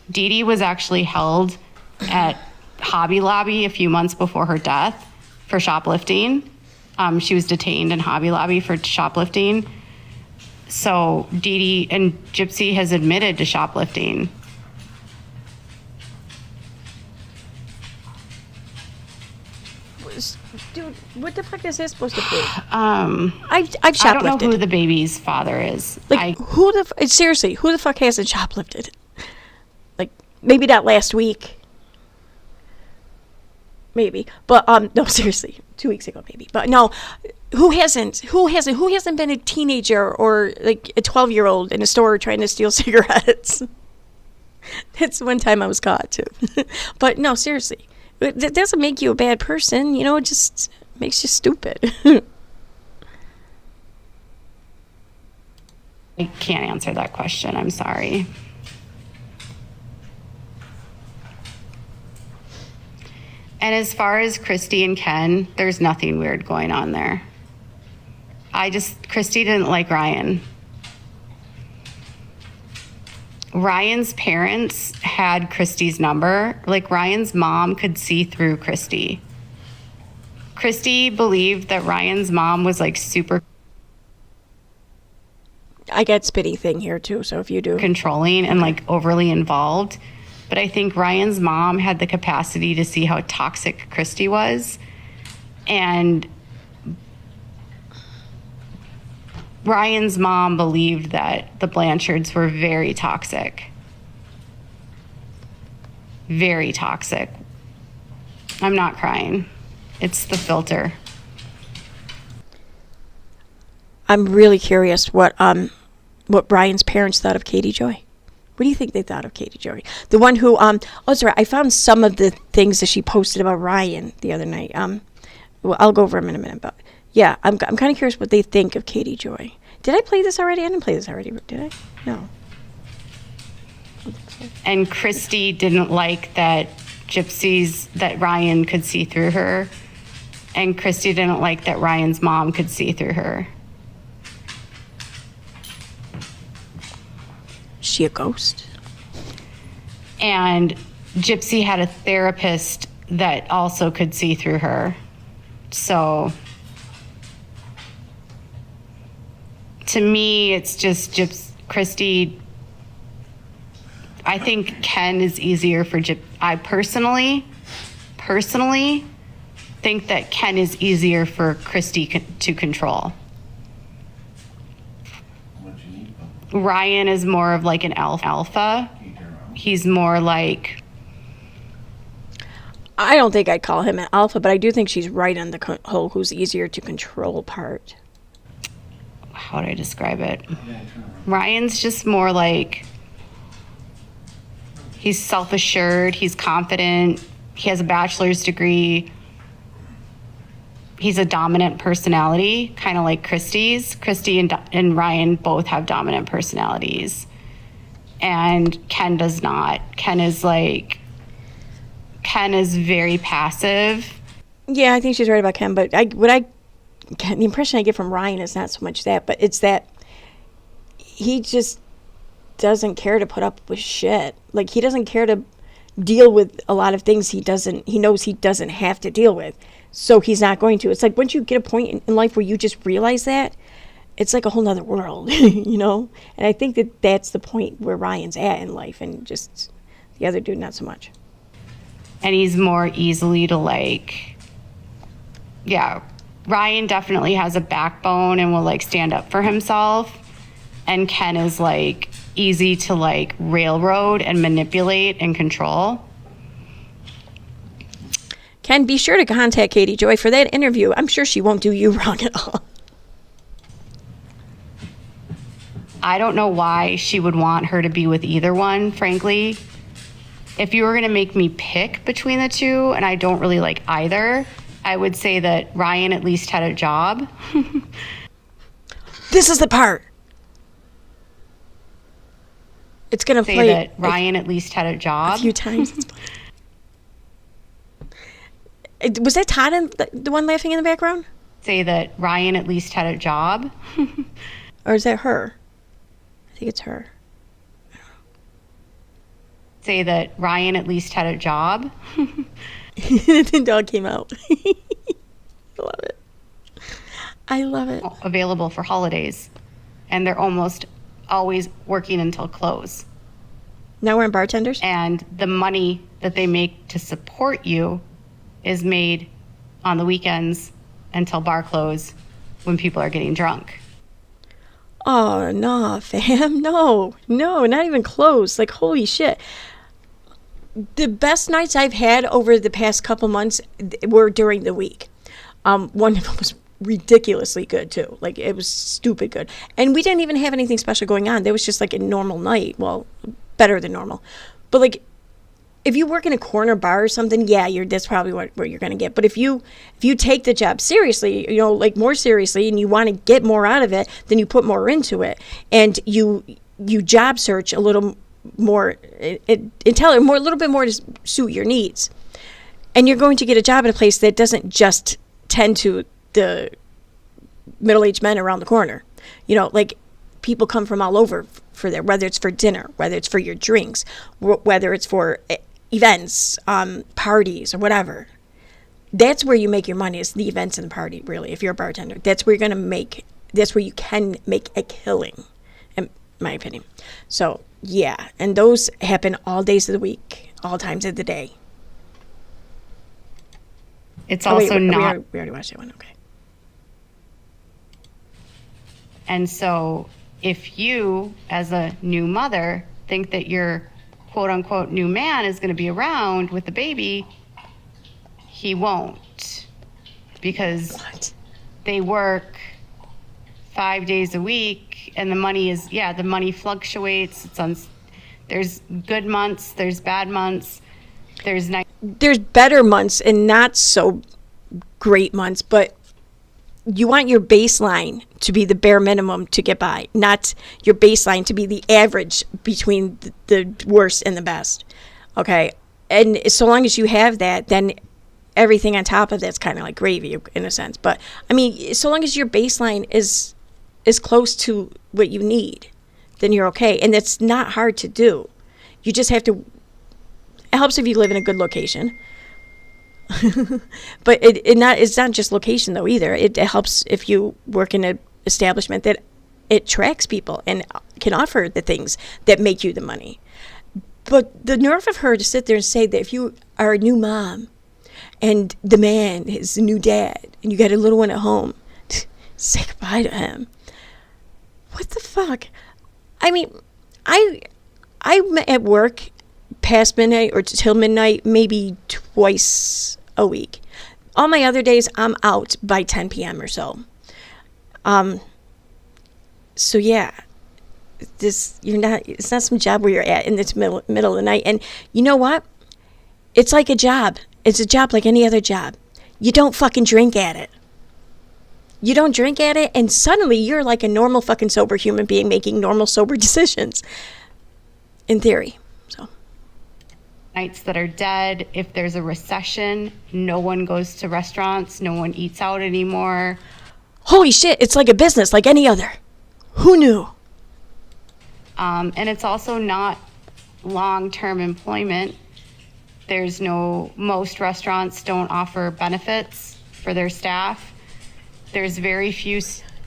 Dee Dee was actually held at Hobby Lobby a few months before her death for shoplifting. She was detained in Hobby Lobby for shoplifting. So Dee Dee and Gypsy has admitted to shoplifting. Dude, what the fuck is this supposed to be? I've shoplifted. I don't know who the baby's father is. Seriously, who the fuck hasn't shoplifted? Like, maybe not last week. Maybe, but no, seriously, 2 weeks ago maybe. But no, who hasn't been a teenager or like a 12-year-old in a store trying to steal cigarettes? That's one time I was caught too. But no, seriously, that doesn't make you a bad person. It just makes you stupid. I can't answer that question. I'm sorry. And as far as Christy and Ken, there's nothing weird going on there. Christy didn't like Ryan. Ryan's parents had Christy's number. Like, Ryan's mom could see through Christy. Christy believed that Ryan's mom was like super. I get spitty thing here too, so if you do. Controlling and like overly involved. But I think Ryan's mom had the capacity to see how toxic Christy was. And Ryan's mom believed that the Blanchards were very toxic. Very toxic. I'm not crying. It's the filter. I'm really curious what Ryan's parents thought of Katie Joy. What do you think they thought of Katie Joy? The one who, sorry, I found some of the things that she posted about Ryan the other night. Well, I'll go over them in a minute, but yeah, I'm kind of curious what they think of Katie Joy. Did I play this already? I didn't play this already, did I? No. And Christy didn't like that that Ryan could see through her. And Christy didn't like that Ryan's mom could see through her. She a ghost? And Gypsy had a therapist that also could see through her. So to me, it's just Christy. I think Ken is easier for I personally, think that Ken is easier for Christy to control. Ryan is more of like an alpha. He's more like... I don't think I'd call him an alpha, but I do think she's right on the whole who's easier to control part. How would I describe it? Ryan's just more like... He's self-assured, he's confident, he has a bachelor's degree. He's a dominant personality, kind of like Christy's. Christy and Ryan both have dominant personalities. And Ken does not. Ken is very passive. Yeah, I think she's right about Ken, but the impression I get from Ryan is not so much that, but it's that he just doesn't care to put up with shit. Like, he doesn't care to deal with a lot of things he knows he doesn't have to deal with. So he's not going to. It's like once you get a point in life where you just realize that, it's like a whole nother world, you know? And I think that that's the point where Ryan's at in life, and just the other dude, not so much. And he's more easily to Ryan definitely has a backbone and will stand up for himself. And Ken is easy to railroad and manipulate and control. Ken, be sure to contact Katie Joy for that interview. I'm sure she won't do you wrong at all. I don't know why she would want her to be with either one, frankly. If you were going to make me pick between the two, and I don't really like either, I would say that Ryan at least had a job. This is the part. It's going to play that Ryan at least had a job. A few times. Was that Todd the one laughing in the background? Say that Ryan at least had a job. Or is that her? I think it's her. Say that Ryan at least had a job. The dog came out. I love it. I love it. Available for holidays. And they're almost always working until close. Now we're in bartenders? And the money that they make to support you is made on the weekends until bar close when people are getting drunk. Oh, no, fam. No, not even close. Holy shit. The best nights I've had over the past couple months were during the week. One of them was ridiculously good, too. It was stupid good. And we didn't even have anything special going on. There was just, a normal night. Well, better than normal. But, if you work in a corner bar or something, yeah, that's probably what you're going to get. But if you take the job seriously, more seriously, and you want to get more out of it, then you put more into it, and you job search a little more, a little bit more to suit your needs, and you're going to get a job at a place that doesn't just tend to the middle-aged men around the corner. People come from all over for that, whether it's for dinner, whether it's for your drinks, whether it's for events, parties, or whatever. That's where you make your money, is the events and the party, really, if you're a bartender. That's where you can make a killing, in my opinion. So, yeah, and those happen all days of the week, all times of the day. It's also not... We already watched that one, okay. And so, if you, as a new mother, think that your quote-unquote new man is going to be around with the baby, he won't. Because they work 5 days a week, and the money fluctuates. There's good months, there's bad months, there's better months and not so great months, but you want your baseline to be the bare minimum to get by, not your baseline to be the average between the worst and the best. Okay? And so long as you have that, then everything on top of that's kind of like gravy in a sense. But I mean, so long as your baseline is close to what you need, then you're okay. And it's not hard to do. You just have to... It helps if you live in a good location. But it's not just location, though, either. It helps if you work in an establishment that it attracts people and can offer the things that make you the money. But the nerve of her to sit there and say that if you are a new mom and the man, his new dad, and you got a little one at home. Say goodbye to him. What the fuck? I mean, I'm at work past midnight or till midnight maybe twice a week. All my other days, I'm out by 10 p.m. or so. So yeah, it's not some job where you're at in the middle of the night. And you know what? It's like a job. It's a job like any other job. You don't fucking drink at it. You don't drink at it, and suddenly you're like a normal fucking sober human being making normal sober decisions. In theory. So. Nights that are dead. If there's a recession, no one goes to restaurants. No one eats out anymore. Holy shit, it's like a business like any other. Who knew? And it's also not long-term employment. Most restaurants don't offer benefits for their staff. There's very few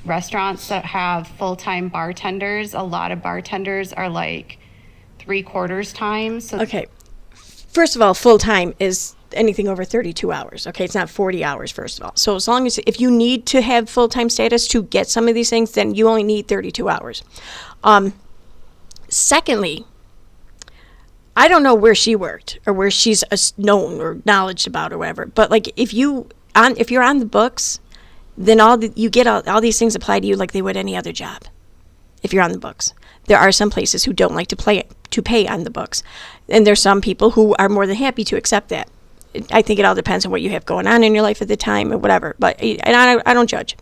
restaurants that have full-time bartenders. A lot of bartenders are like 3/4 time. So okay. First of all, full-time is anything over 32 hours. Okay, it's not 40 hours, first of all. So as long as, if you need to have full-time status to get some of these things, then you only need 32 hours. Secondly, I don't know where she worked or where she's known or knowledge about or whatever, but like if you're on the books, then you get all these things apply to you like they would any other job. If you're on the books, there are some places who don't like to pay on the books, and there's some people who are more than happy to accept that. I think it all depends on what you have going on in your life at the time or whatever. But I don't judge.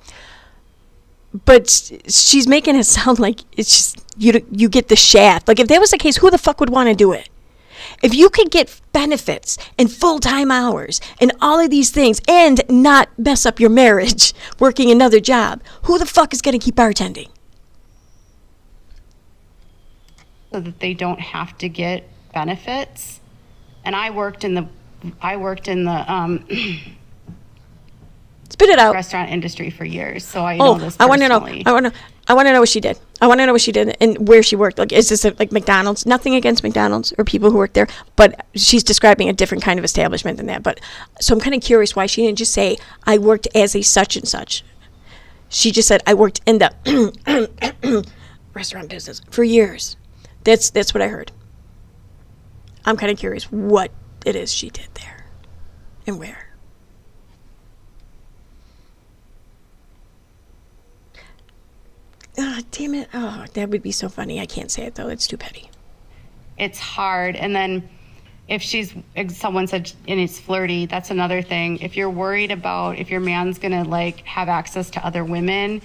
But she's making it sound like it's just you get the shaft. Like if that was the case, who the fuck would want to do it? If you could get benefits and full-time hours and all of these things and not mess up your marriage working another job, who the fuck is going to keep bartending? So that they don't have to get benefits. And I worked in the spit it out restaurant industry for years, so I know this personally. I want to know what she did. I want to know what she did and where she worked. Like, is this like McDonald's? Nothing against McDonald's or people who work there, but she's describing a different kind of establishment than that. But so I'm kind of curious why she didn't just say I worked as a such and such. She just said I worked in the restaurant business for years. That's what I heard. I'm kind of curious what it is she did there and where. Oh, damn it. Oh, that would be so funny. I can't say it, though. It's too petty. It's hard. And then if someone said, and it's flirty, that's another thing. If you're worried about if your man's going to, like, have access to other women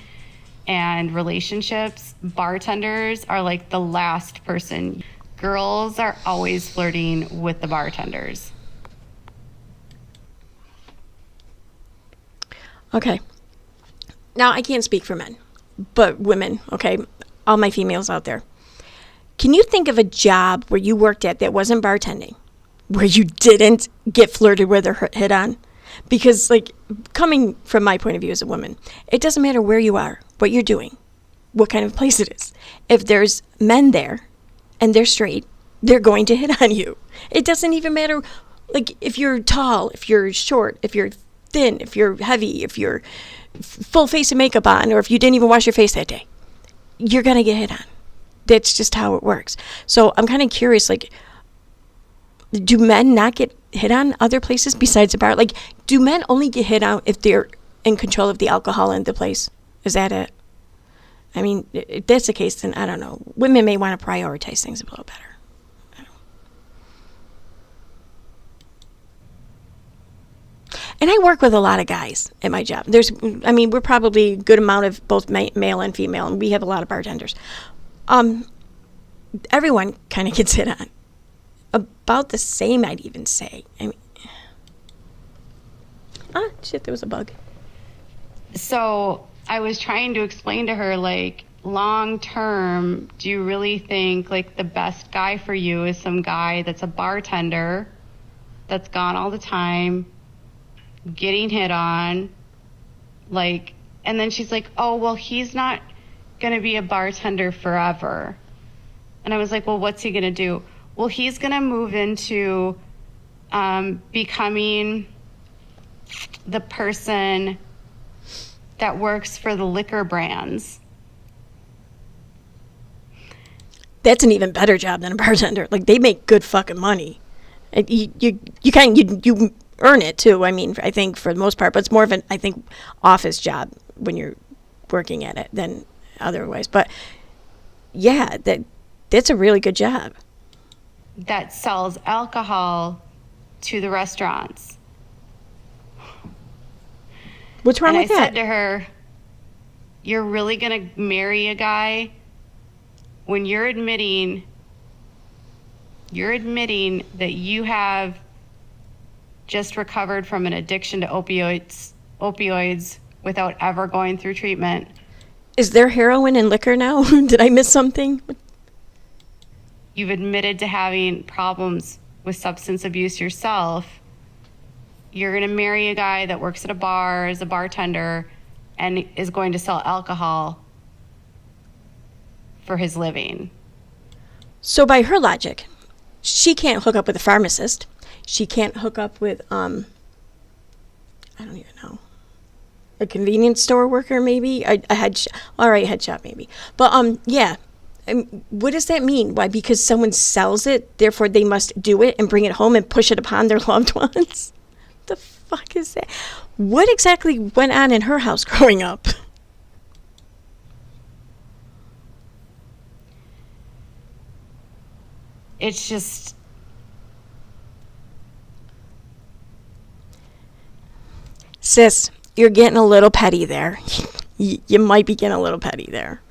and relationships, bartenders are, like, the last person. Girls are always flirting with the bartenders. Okay. Now, I can't speak for men. But women, okay, all my females out there. Can you think of a job where you worked at that wasn't bartending, where you didn't get flirted with or hit on? Because, like, coming from my point of view as a woman, it doesn't matter where you are, what you're doing, what kind of place it is. If there's men there and they're straight, they're going to hit on you. It doesn't even matter, like, if you're tall, if you're short, if you're thin, if you're heavy, if you're full face of makeup on, or if you didn't even wash your face that day, you're gonna get hit on. That's just how it works. So I'm kind of curious, like, do men not get hit on other places besides the bar? Like, do men only get hit on if they're in control of the alcohol in the place? Is that it? I mean, if that's the case, then I don't know. Women may want to prioritize things a little better. And I work with a lot of guys at my job. We're probably a good amount of both male and female, and we have a lot of bartenders. Everyone kind of gets hit on. About the same, I'd even say. I mean, shit, there was a bug. So I was trying to explain to her, like, long term, do you really think, like, the best guy for you is some guy that's a bartender, that's gone all the time, getting hit on, like, and then she's like, oh, well, he's not going to be a bartender forever. And I was like, well, what's he going to do? Well, he's going to move into becoming the person that works for the liquor brands. That's an even better job than a bartender. Like, they make good fucking money. And you earn it too. I mean, I think for the most part, but it's more of an, I think, office job when you're working at it than otherwise. But yeah, that's a really good job. That sells alcohol to the restaurants. What's wrong and with I that? said to her, you're really going to marry a guy when you're admitting that you have just recovered from an addiction to opioids without ever going through treatment. Is there heroin and liquor now? Did I miss something? You've admitted to having problems with substance abuse yourself. You're going to marry a guy that works at a bar as a bartender and is going to sell alcohol for his living. So by her logic, she can't hook up with a pharmacist. She can't hook up with, I don't even know, a convenience store worker maybe? Head shop maybe. But, yeah. What does that mean? Why? Because someone sells it, therefore they must do it and bring it home and push it upon their loved ones? The fuck is that? What exactly went on in her house growing up? It's just... Sis, you're getting a little petty there. You might be getting a little petty there.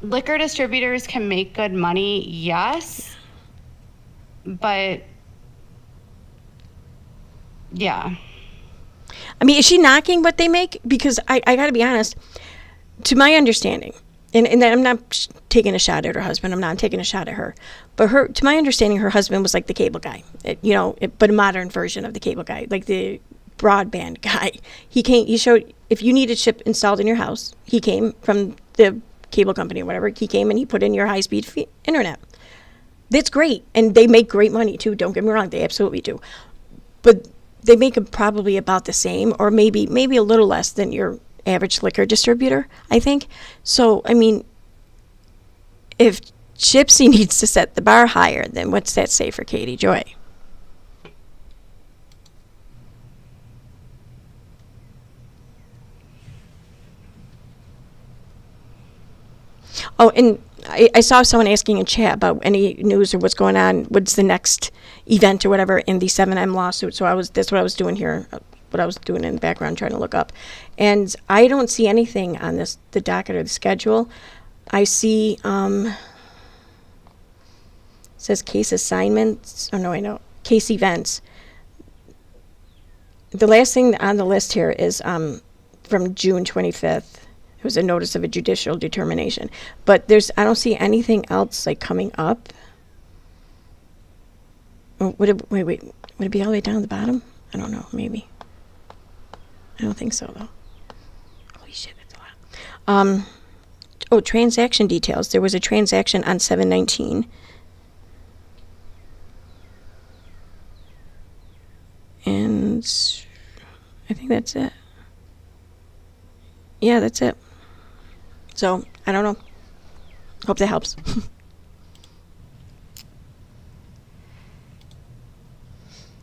Liquor distributors can make good money, yes. But, yeah. I mean, is she knocking what they make? Because I got to be honest, to my understanding, and I'm not taking a shot at her husband. I'm not taking a shot at her. But to my understanding, her husband was like the cable guy, but a modern version of the cable guy, like the broadband guy. He showed, if you needed chip installed in your house, he came from the cable company or whatever. He came and he put in your high-speed internet. That's great. And they make great money too. Don't get me wrong. They absolutely do. But they make probably about the same, or maybe a little less than your average liquor distributor, I think. So, I mean, if Gypsy needs to set the bar higher, then what's that say for Katie Joy? Oh, and I saw someone asking in chat about any news or what's going on. What's the next event or whatever in the 7M lawsuit? So that's what I was doing here, what I was doing in the background, trying to look up. And I don't see anything on the docket or the schedule. I see, it says case assignments. Oh, no, I know. Case events. The last thing on the list here is from June 25th. It was a notice of a judicial determination. But I don't see anything else like coming up. Would it be all the way down the bottom? I don't know, maybe. I don't think so, though. Holy shit, that's a lot. Transaction details. There was a transaction on 7/19. And I think that's it. Yeah, that's it. So, I don't know. Hope that helps.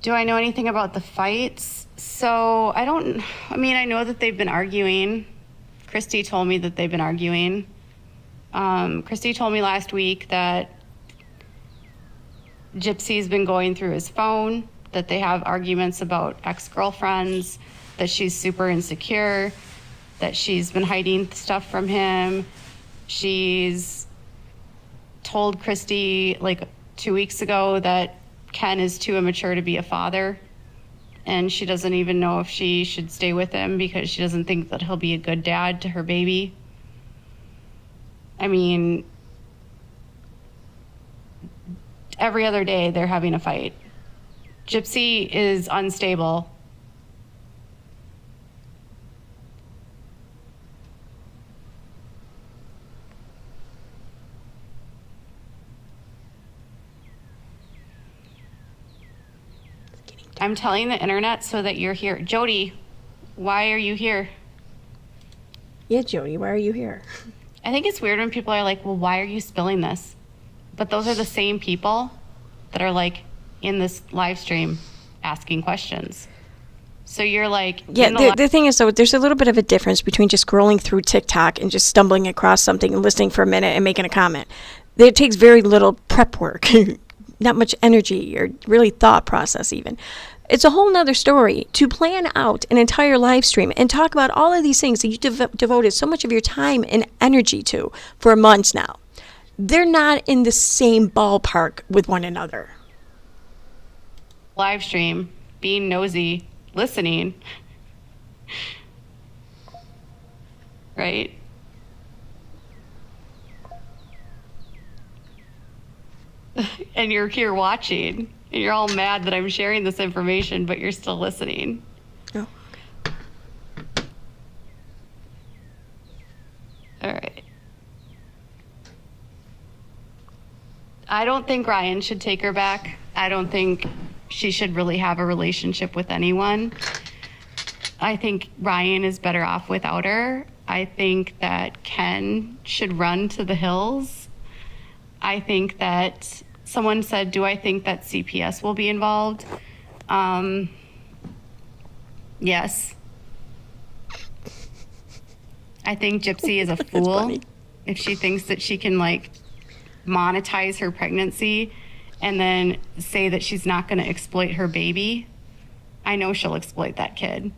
Do I know anything about the fights? So, I know that they've been arguing. Christy told me that they've been arguing. Christy told me last week that Gypsy's been going through his phone, that they have arguments about ex-girlfriends, that she's super insecure, that she's been hiding stuff from him. She's told Christy like 2 weeks ago that Ken is too immature to be a father, and she doesn't even know if she should stay with him because she doesn't think that he'll be a good dad to her baby. I mean, every other day they're having a fight. Gypsy is unstable. I'm telling the internet so that you're here. Jody, why are you here? Yeah, Jody, why are you here? I think it's weird when people are like, well, why are you spilling this? But those are the same people that are like in this live stream asking questions. So you're like... Yeah, the thing is, though, there's a little bit of a difference between just scrolling through TikTok and just stumbling across something and listening for a minute and making a comment. It takes very little prep work, not much energy or really thought process even. It's a whole nother story to plan out an entire live stream and talk about all of these things that you devoted so much of your time and energy to for months now. They're not in the same ballpark with one another. Live stream, being nosy, listening, right? And you're here watching, and you're all mad that I'm sharing this information, but you're still listening. Oh. All right. I don't think Ryan should take her back. I don't think she should really have a relationship with anyone. I think Ryan is better off without her. I think that Ken should run to the hills. I think that someone said, do I think that CPS will be involved? Yes. I think Gypsy is a fool if she thinks that she can like monetize her pregnancy and then say that she's not going to exploit her baby. I know she'll exploit that kid.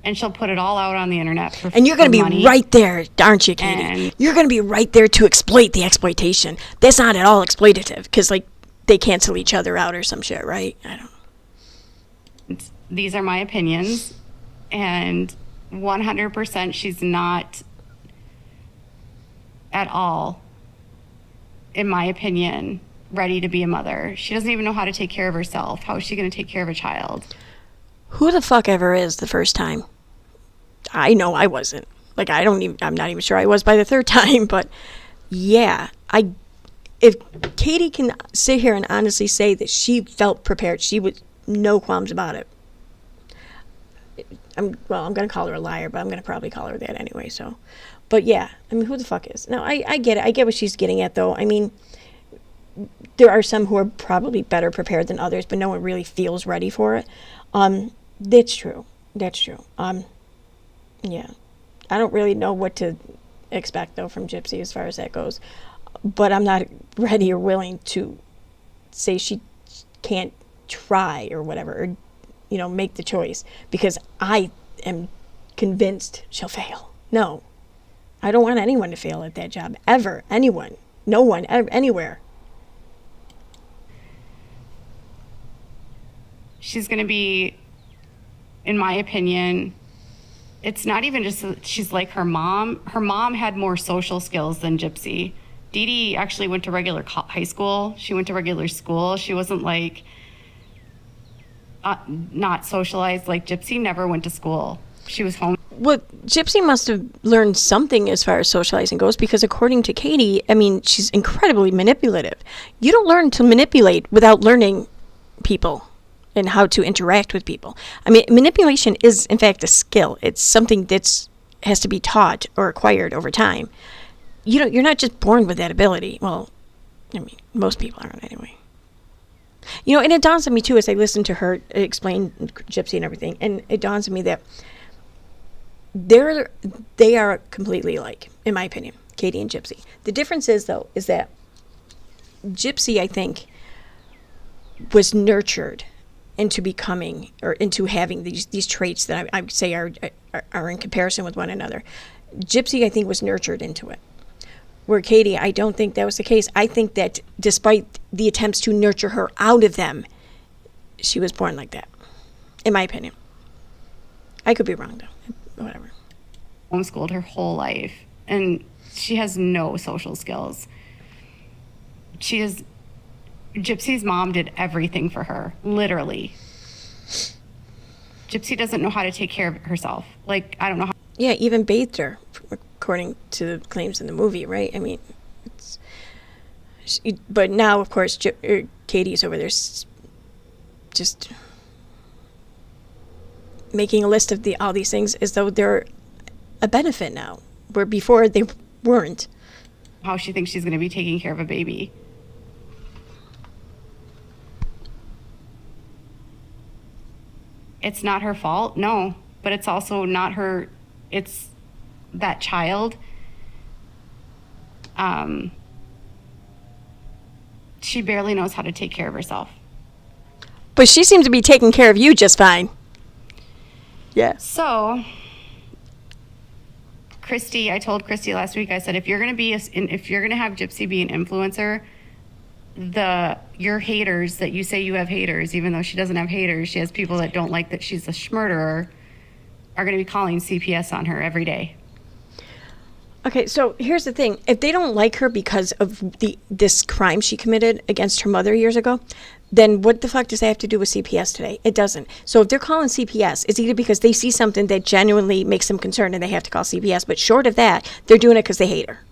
And she'll put it all out on the internet for And you're going to be money. right there, aren't you, Katie? And you're going to be right there to exploit the exploitation. That's not at all exploitative because, like, they cancel each other out or some shit, right? I don't. These are my opinions. And 100% she's not at all, in my opinion, ready to be a mother. She doesn't even know how to take care of herself. How is she going to take care of a child? Who the fuck ever is the first time? I know I wasn't. Like, I'm not even sure I was by the third time, but yeah, if Katie can sit here and honestly say that she felt prepared, she was no qualms about it. I'm going to call her a liar, but I'm going to probably call her that anyway, so. But yeah, I mean, who the fuck is? No, I get it. I get what she's getting at, though. I mean, there are some who are probably better prepared than others, but no one really feels ready for it. That's true. Yeah. I don't really know what to expect, though, from Gypsy as far as that goes. But I'm not ready or willing to say she can't try or whatever, or, you know, make the choice, because I am convinced she'll fail. No. I don't want anyone to fail at that job, ever. Anyone. No one, ever, anywhere. She's going to be, in my opinion, it's not even just that she's like her mom. Her mom had more social skills than Gypsy. Dee Dee actually went to regular high school. She went to regular school. She wasn't like not socialized. Like Gypsy never went to school. She was home. Well, Gypsy must have learned something as far as socializing goes, because according to Katie, I mean, she's incredibly manipulative. You don't learn to manipulate without learning people and how to interact with people. I mean, manipulation is, in fact, a skill. It's something that has to be taught or acquired over time. You're not just born with that ability. Well, I mean, most people aren't anyway. You know, and it dawns on me, too, as I listen to her explain Gypsy and everything, and it dawns on me that they are completely alike, in my opinion, Katie and Gypsy. The difference is, though, is that Gypsy, I think, was nurtured into becoming, or into having these traits that I would say are in comparison with one another. Gypsy, I think, was nurtured into it. Where Katie, I don't think that was the case. I think that despite the attempts to nurture her out of them, she was born like that, in my opinion. I could be wrong, though. Whatever. Homeschooled her whole life, and she has no social skills. Gypsy's mom did everything for her, literally. Gypsy doesn't know how to take care of herself. Like, I don't know how. Yeah, even bathed her, according to the claims in the movie, right? I mean, but now, of course, Katie's over there just making a list of all these things as though they're a benefit now, where before they weren't. How she thinks she's going to be taking care of a baby. It's not her fault, no, but it's also not her, it's that child. She barely knows how to take care of herself. But she seems to be taking care of you just fine. Yeah. So, Christy, I told Christy last week, I said, if you're going to have Gypsy be an influencer, your haters that you say you have haters, even though she doesn't have haters, she has people that don't like that she's a schmurderer, are going to be calling CPS on her every day. Okay, so here's the thing. If they don't like her because of this crime she committed against her mother years ago, then what the fuck does that have to do with CPS today? It doesn't. So if they're calling CPS, it's either because they see something that genuinely makes them concerned and they have to call CPS. But short of that, they're doing it because they hate her.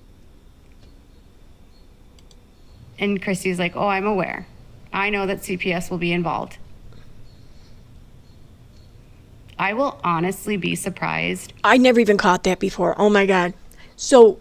And Christy's like, oh, I'm aware. I know that CPS will be involved. I will honestly be surprised. I never even caught that before. Oh my God. So,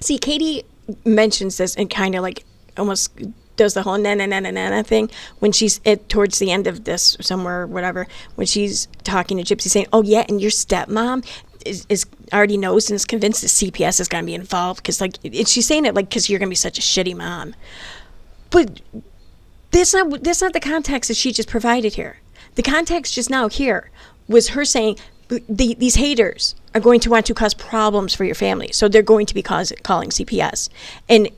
see, Katie mentions this and kind of like almost does the whole na thing when she's towards the end of this somewhere, whatever, when she's talking to Gypsy saying, oh yeah, and your stepmom is already knows and is convinced that CPS is going to be involved because like she's saying it like because you're going to be such a shitty mom. But that's not the context that she just provided here. The context just now here was her saying these haters are going to want to cause problems for your family, so they're going to be calling CPS. And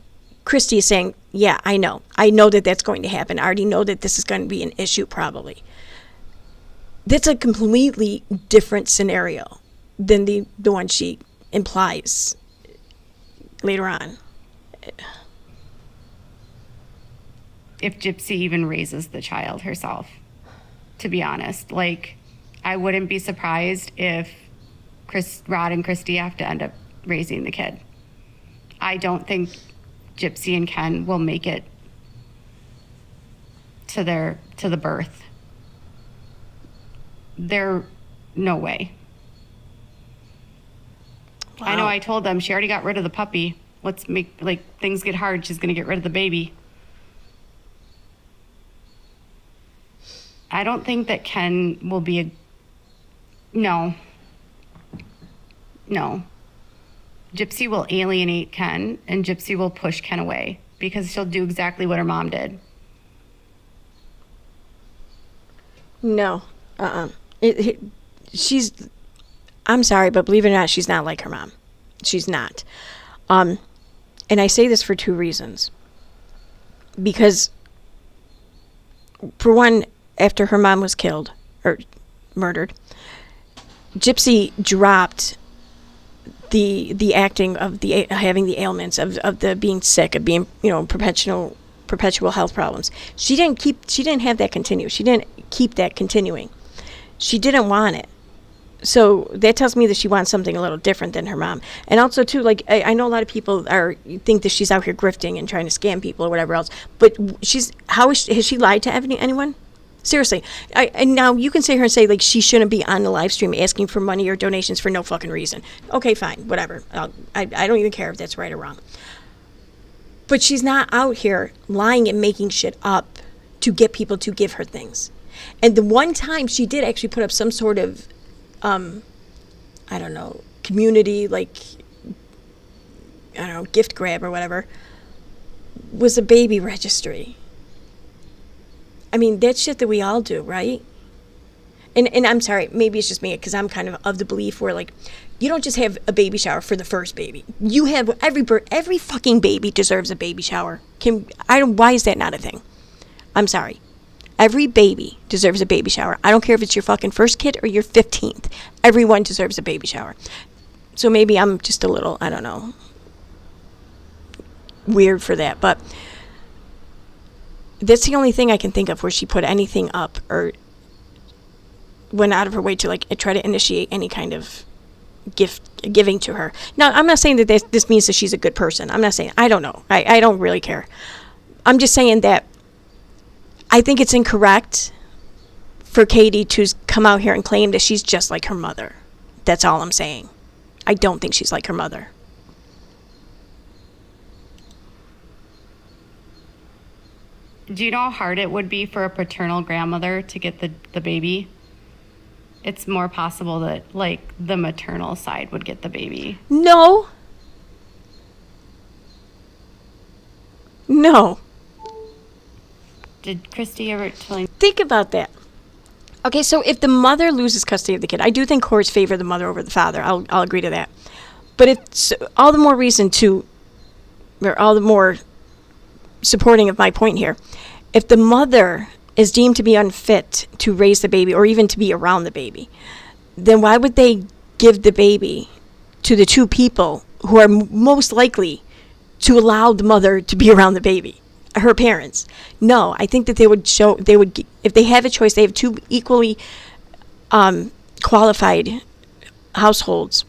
Christy is saying, yeah, I know that that's going to happen. I already know that this is going to be an issue probably. That's a completely different scenario than the one she implies later on. If Gypsy even raises the child herself, to be honest, like, I wouldn't be surprised if Rod and Christy have to end up raising the kid. I don't think Gypsy and Ken will make it to the birth. No way. Wow. I know I told them she already got rid of the puppy. Let's make, like, things get hard, she's gonna get rid of the baby. I don't think that Ken will be No. Gypsy will alienate Ken, and Gypsy will push Ken away because she'll do exactly what her mom did. No. I'm sorry, but believe it or not, she's not like her mom. She's not. And I say this for two reasons. Because, for one, after her mom was killed, or murdered, Gypsy dropped the acting of having the ailments of the being sick, of being perpetual health problems. She didn't have that continue. She didn't keep that continuing. She didn't want it. So that tells me that she wants something a little different than her mom. And also too, like, I know a lot of people think that she's out here grifting and trying to scam people or whatever else. But has she lied to anyone? Seriously. And now you can sit here and say, like, she shouldn't be on the live stream asking for money or donations for no fucking reason. Okay, fine, whatever. I don't even care if that's right or wrong. But she's not out here lying and making shit up to get people to give her things. And the one time she did actually put up some sort of, I don't know, community, like, I don't know, gift grab or whatever, was a baby registry. I mean, that's shit that we all do, right? And I'm sorry, maybe it's just me, because I'm kind of the belief where, like, you don't just have a baby shower for the first baby. You have every fucking baby deserves a baby shower. Why is that not a thing? I'm sorry. Every baby deserves a baby shower. I don't care if it's your fucking first kid or your 15th. Everyone deserves a baby shower. So maybe I'm just a little, I don't know, weird for that, but that's the only thing I can think of where she put anything up or went out of her way to, like, try to initiate any kind of giving to her. Now, I'm not saying that this means that she's a good person. I'm not saying, I don't know. I don't really care. I'm just saying that I think it's incorrect for Katie to come out here and claim that she's just like her mother. That's all I'm saying. I don't think she's like her mother. Do you know how hard it would be for a paternal grandmother to get the baby? It's more possible that, like, the maternal side would get the baby. No. No. Did Christy ever tell you? Think about that. Okay, so if the mother loses custody of the kid, I do think courts favor the mother over the father. I'll agree to that. But it's all the more reason to, or all the more supporting of my point here. If the mother is deemed to be unfit to raise the baby or even to be around the baby, then why would they give the baby to the two people who are most likely to allow the mother to be around the baby? Her parents. No, I think that if they have a choice, they have two equally qualified households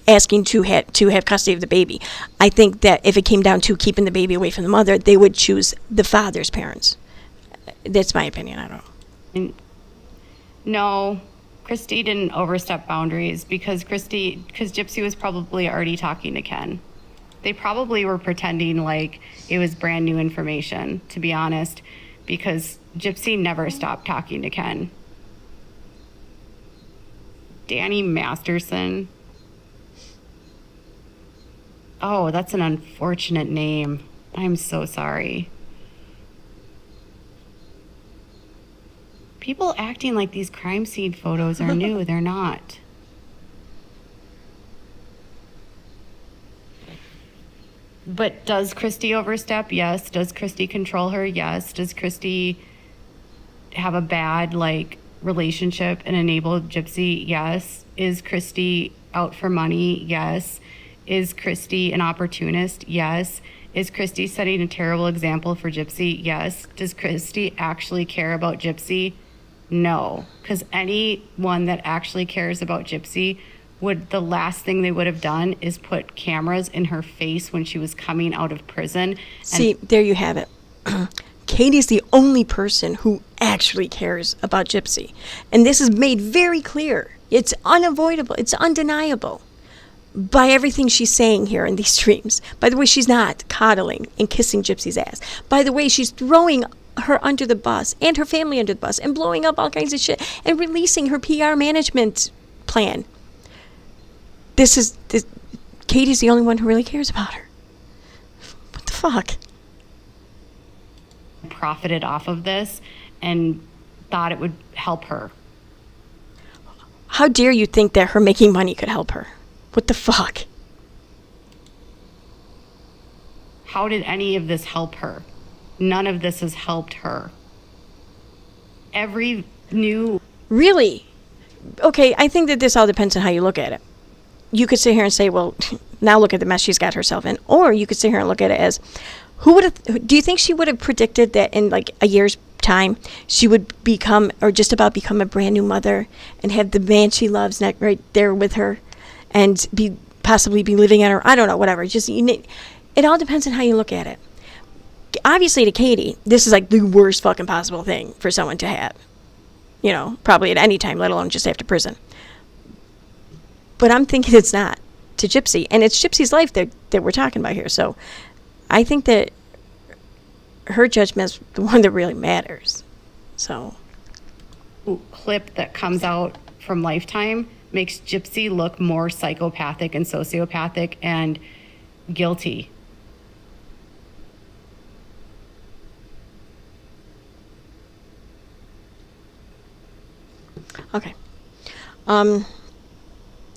asking to have custody of the baby. I think that if it came down to keeping the baby away from the mother, they would choose the father's parents. That's my opinion. I don't know. No, Christy didn't overstep boundaries because Gypsy was probably already talking to Ken. They probably were pretending like it was brand new information, to be honest, because Gypsy never stopped talking to Ken. Danny Masterson. Oh, that's an unfortunate name. I'm so sorry. People acting like these crime scene photos are new. They're not. But does Christy overstep? Yes. Does Christy control her? Yes. Does Christy have a bad, relationship and enable Gypsy? Yes. Is Christy out for money? Yes. Is Christy an opportunist? Yes. Is Christy setting a terrible example for Gypsy? Yes. Does Christy actually care about Gypsy? No. Because anyone that actually cares about Gypsy the last thing they would have done is put cameras in her face when she was coming out of prison. See, there you have it. Katie's the only person who actually cares about Gypsy. And this is made very clear. It's unavoidable. It's undeniable by everything she's saying here in these streams. By the way, she's not coddling and kissing Gypsy's ass. By the way, she's throwing her under the bus and her family under the bus and blowing up all kinds of shit and releasing her PR management plan. Katie's the only one who really cares about her. What the fuck? Profited off of this and thought it would help her. How dare you think that her making money could help her? What the fuck? How did any of this help her? None of this has helped her. Really? Okay, I think that this all depends on how you look at it. You could sit here and say, well, now look at the mess she's got herself in. Or you could sit here and look at it as, do you think she would have predicted that in a year's time, she would become, or just about become, a brand new mother and have the man she loves right there with her and possibly be living at her, I don't know, whatever. It all depends on how you look at it. Obviously to Katie, this is the worst fucking possible thing for someone to have. Probably at any time, let alone just after prison. But I'm thinking it's not to Gypsy. And it's Gypsy's life that we're talking about here. So I think that her judgment is the one that really matters. So. Clip that comes out from Lifetime makes Gypsy look more psychopathic and sociopathic and guilty. Okay.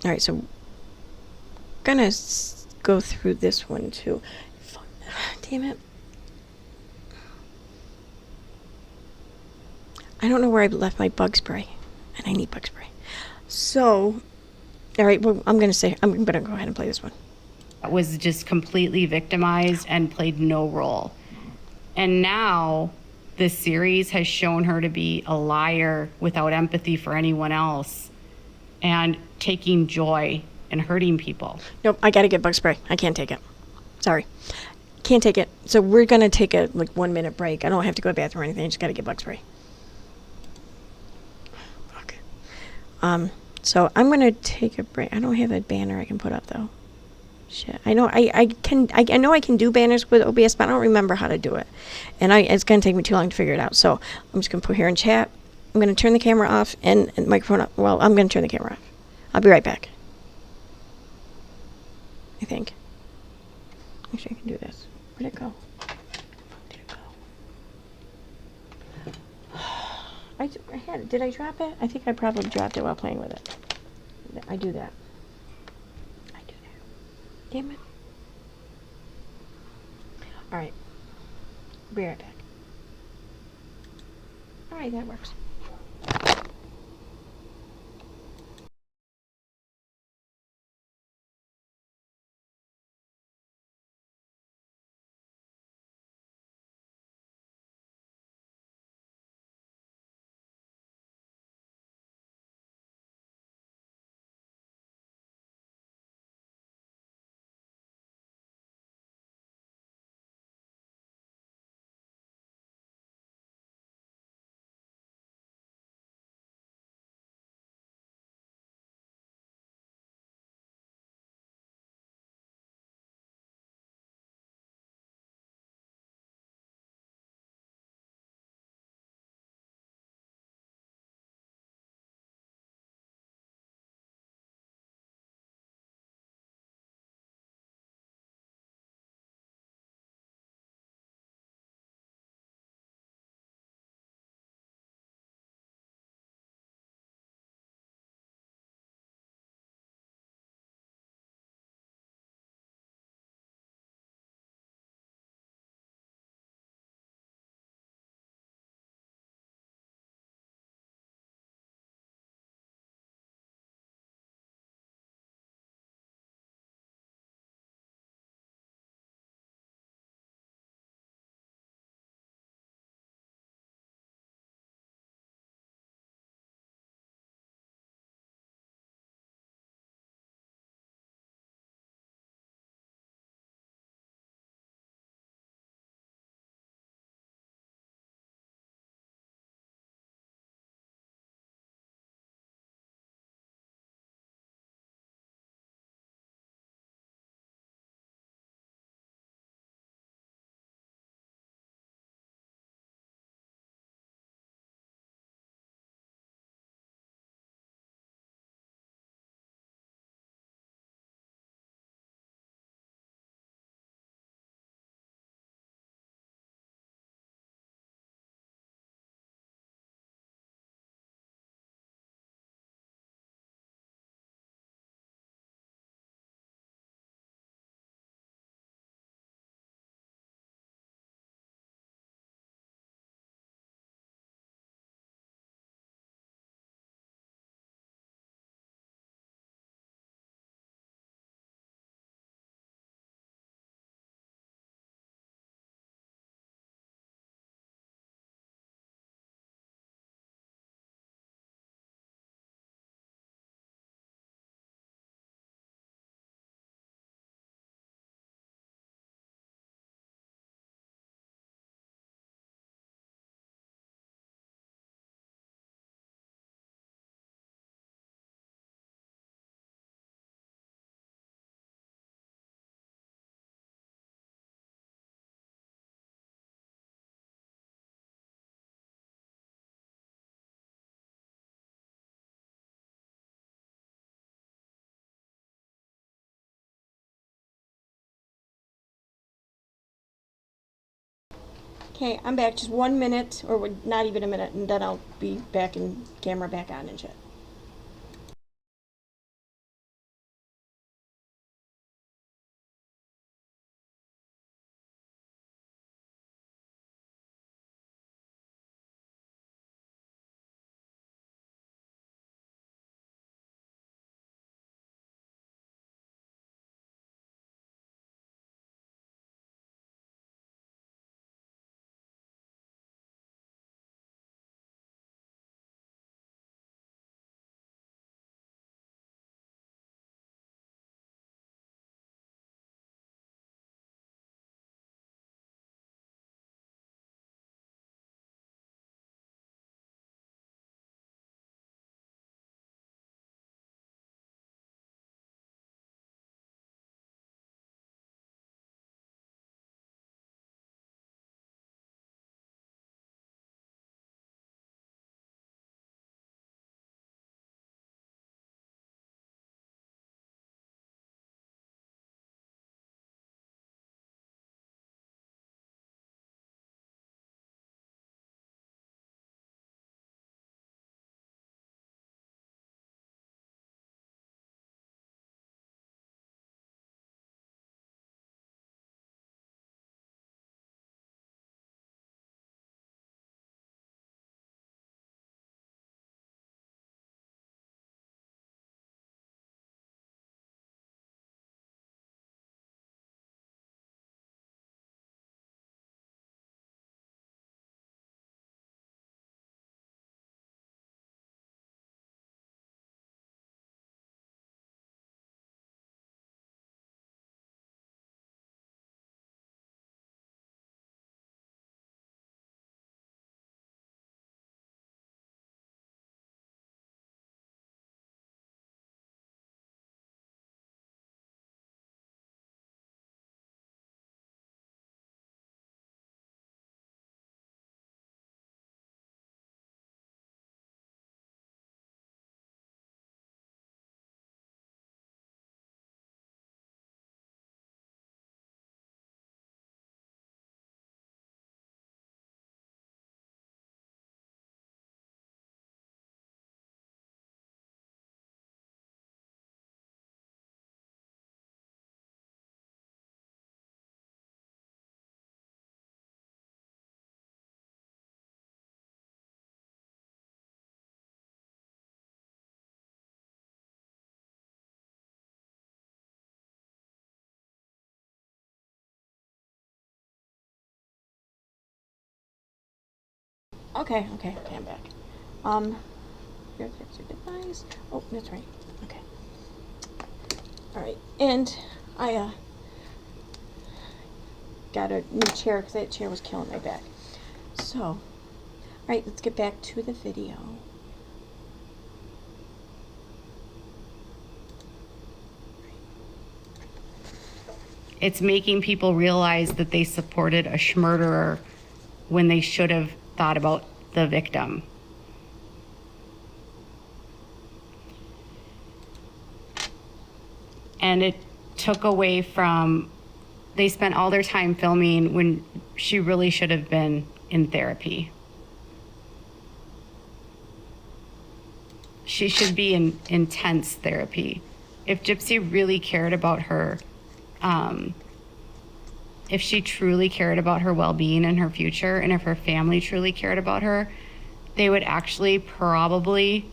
All right, so gonna go through this one too. Damn it. I don't know where I left my bug spray, and I need bug spray. So, all right, well, I'm gonna go ahead and play this one. Was just completely victimized and played no role. And now this series has shown her to be a liar without empathy for anyone else and taking joy in hurting people. Nope, I gotta get bug spray. I can't take it. Sorry. Can't take it. So we're gonna take a 1 minute break. I don't have to go to the bathroom or anything. I just gotta get bug spray. So I'm gonna take a break. I don't have a banner I can put up though. Shit. I know I know I can do banners with OBS, but I don't remember how to do it. And it's gonna take me too long to figure it out. So I'm just gonna put here in chat. I'm gonna turn the camera off and the microphone up. Well, I'm gonna turn the camera off. I'll be right back. I think. Actually, I can do this. Where'd it go? Did I drop it? I think I probably dropped it while playing with it. I do that. Damn it. Alright. Be right back. Alright, that works. Okay, I'm back. Just 1 minute, or not even a minute, and then I'll be back and camera back on and shit. Okay, I'm back. Your device. Oh, that's right. Okay. All right, and I got a new chair because that chair was killing my back. So, all right, let's get back to the video. It's making people realize that they supported a murderer when they should have thought about the victim. And it took away from, they spent all their time filming when she really should have been in therapy. She should be in intense therapy. If Gypsy really cared about her, if she truly cared about her well-being and her future, and if her family truly cared about her, they would actually probably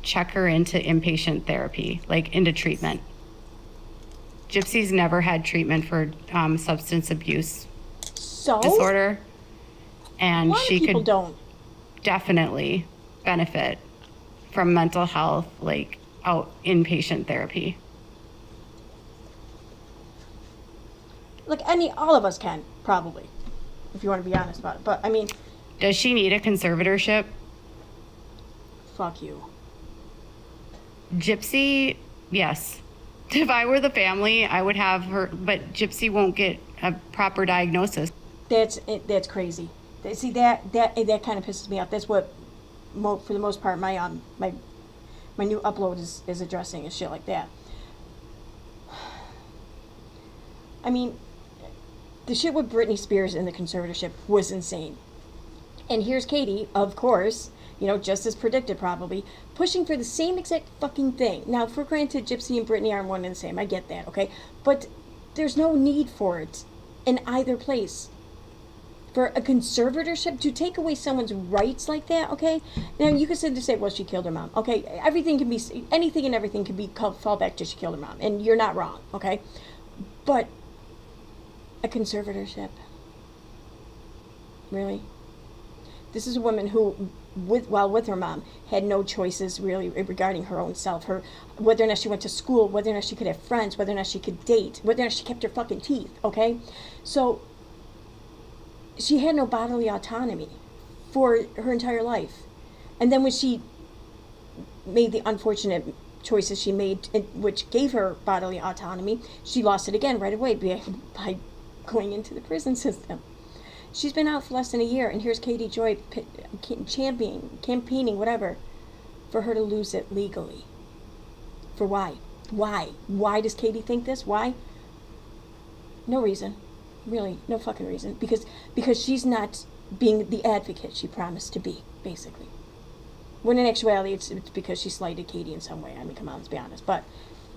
check her into inpatient therapy, like into treatment. Gypsy's never had treatment for substance abuse disorder, and she could definitely benefit from mental health, like out inpatient therapy. Like all of us can, probably, if you want to be honest about it. But I mean, does she need a conservatorship? Fuck you. Gypsy, yes. If I were the family, I would have her, but Gypsy won't get a proper diagnosis. That's crazy. See, that kind of pisses me off. That's what, for the most part, my new upload is addressing, is shit like that. I mean, the shit with Britney Spears and the conservatorship was insane. And here's Katie, of course, just as predicted probably, pushing for the same exact fucking thing. Now, for granted, Gypsy and Britney aren't one and the same. I get that, okay? But there's no need for it in either place. For a conservatorship, to take away someone's rights like that, okay? Now, you could say, well, she killed her mom. Okay, anything and everything can be fall back to she killed her mom. And you're not wrong, okay? But a conservatorship. Really? This is a woman who, with her mom, had no choices really regarding her own self. Whether or not she went to school, whether or not she could have friends, whether or not she could date, whether or not she kept her fucking teeth, okay? So, she had no bodily autonomy for her entire life. And then when she made the unfortunate choices she made, which gave her bodily autonomy, she lost it again right away by going into the prison system. She's been out for less than a year, and here's Katie Joy campaigning, whatever, for her to lose it legally. For why? Why? Why does Katie think this? Why? No reason. Really, no fucking reason. Because she's not being the advocate she promised to be, basically. When in actuality, it's because she slighted Katie in some way. I mean, come on, let's be honest. But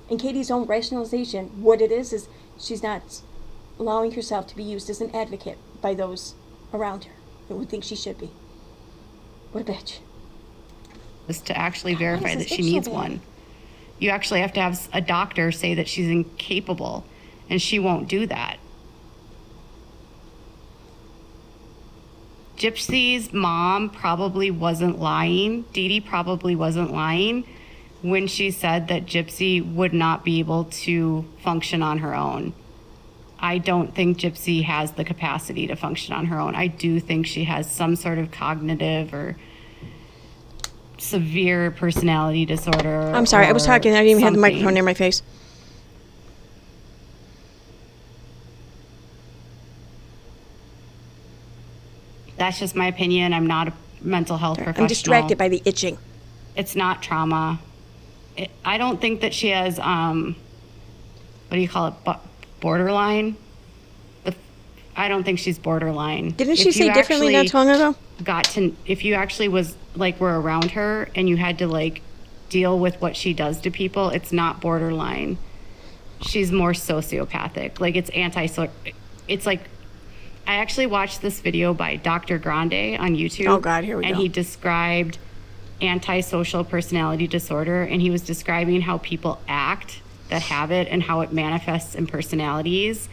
in Katie's own rationalization, what it is she's not allowing herself to be used as an advocate by those around her that would think she should be. What a bitch. Is to actually verify that she needs one. You actually have to have a doctor say that she's incapable, and she won't do that. Gypsy's mom probably wasn't lying. Dee Dee probably wasn't lying when she said that Gypsy would not be able to function on her own. I don't think Gypsy has the capacity to function on her own. I do think she has some sort of cognitive or severe personality disorder. I'm sorry, I was talking. I didn't even have the microphone near my face. That's just my opinion. I'm not a mental health professional. I'm distracted by the itching. It's not trauma. I don't think that she has, what do you call it, borderline? I don't think she's borderline. Didn't she say differently not too long ago? If you actually were around her and you had to deal with what she does to people, it's not borderline. She's more sociopathic. It's I actually watched this video by Dr. Grande on YouTube. Oh God, here we go. And he described antisocial personality disorder, and he was describing how people act that have it and how it manifests in personalities.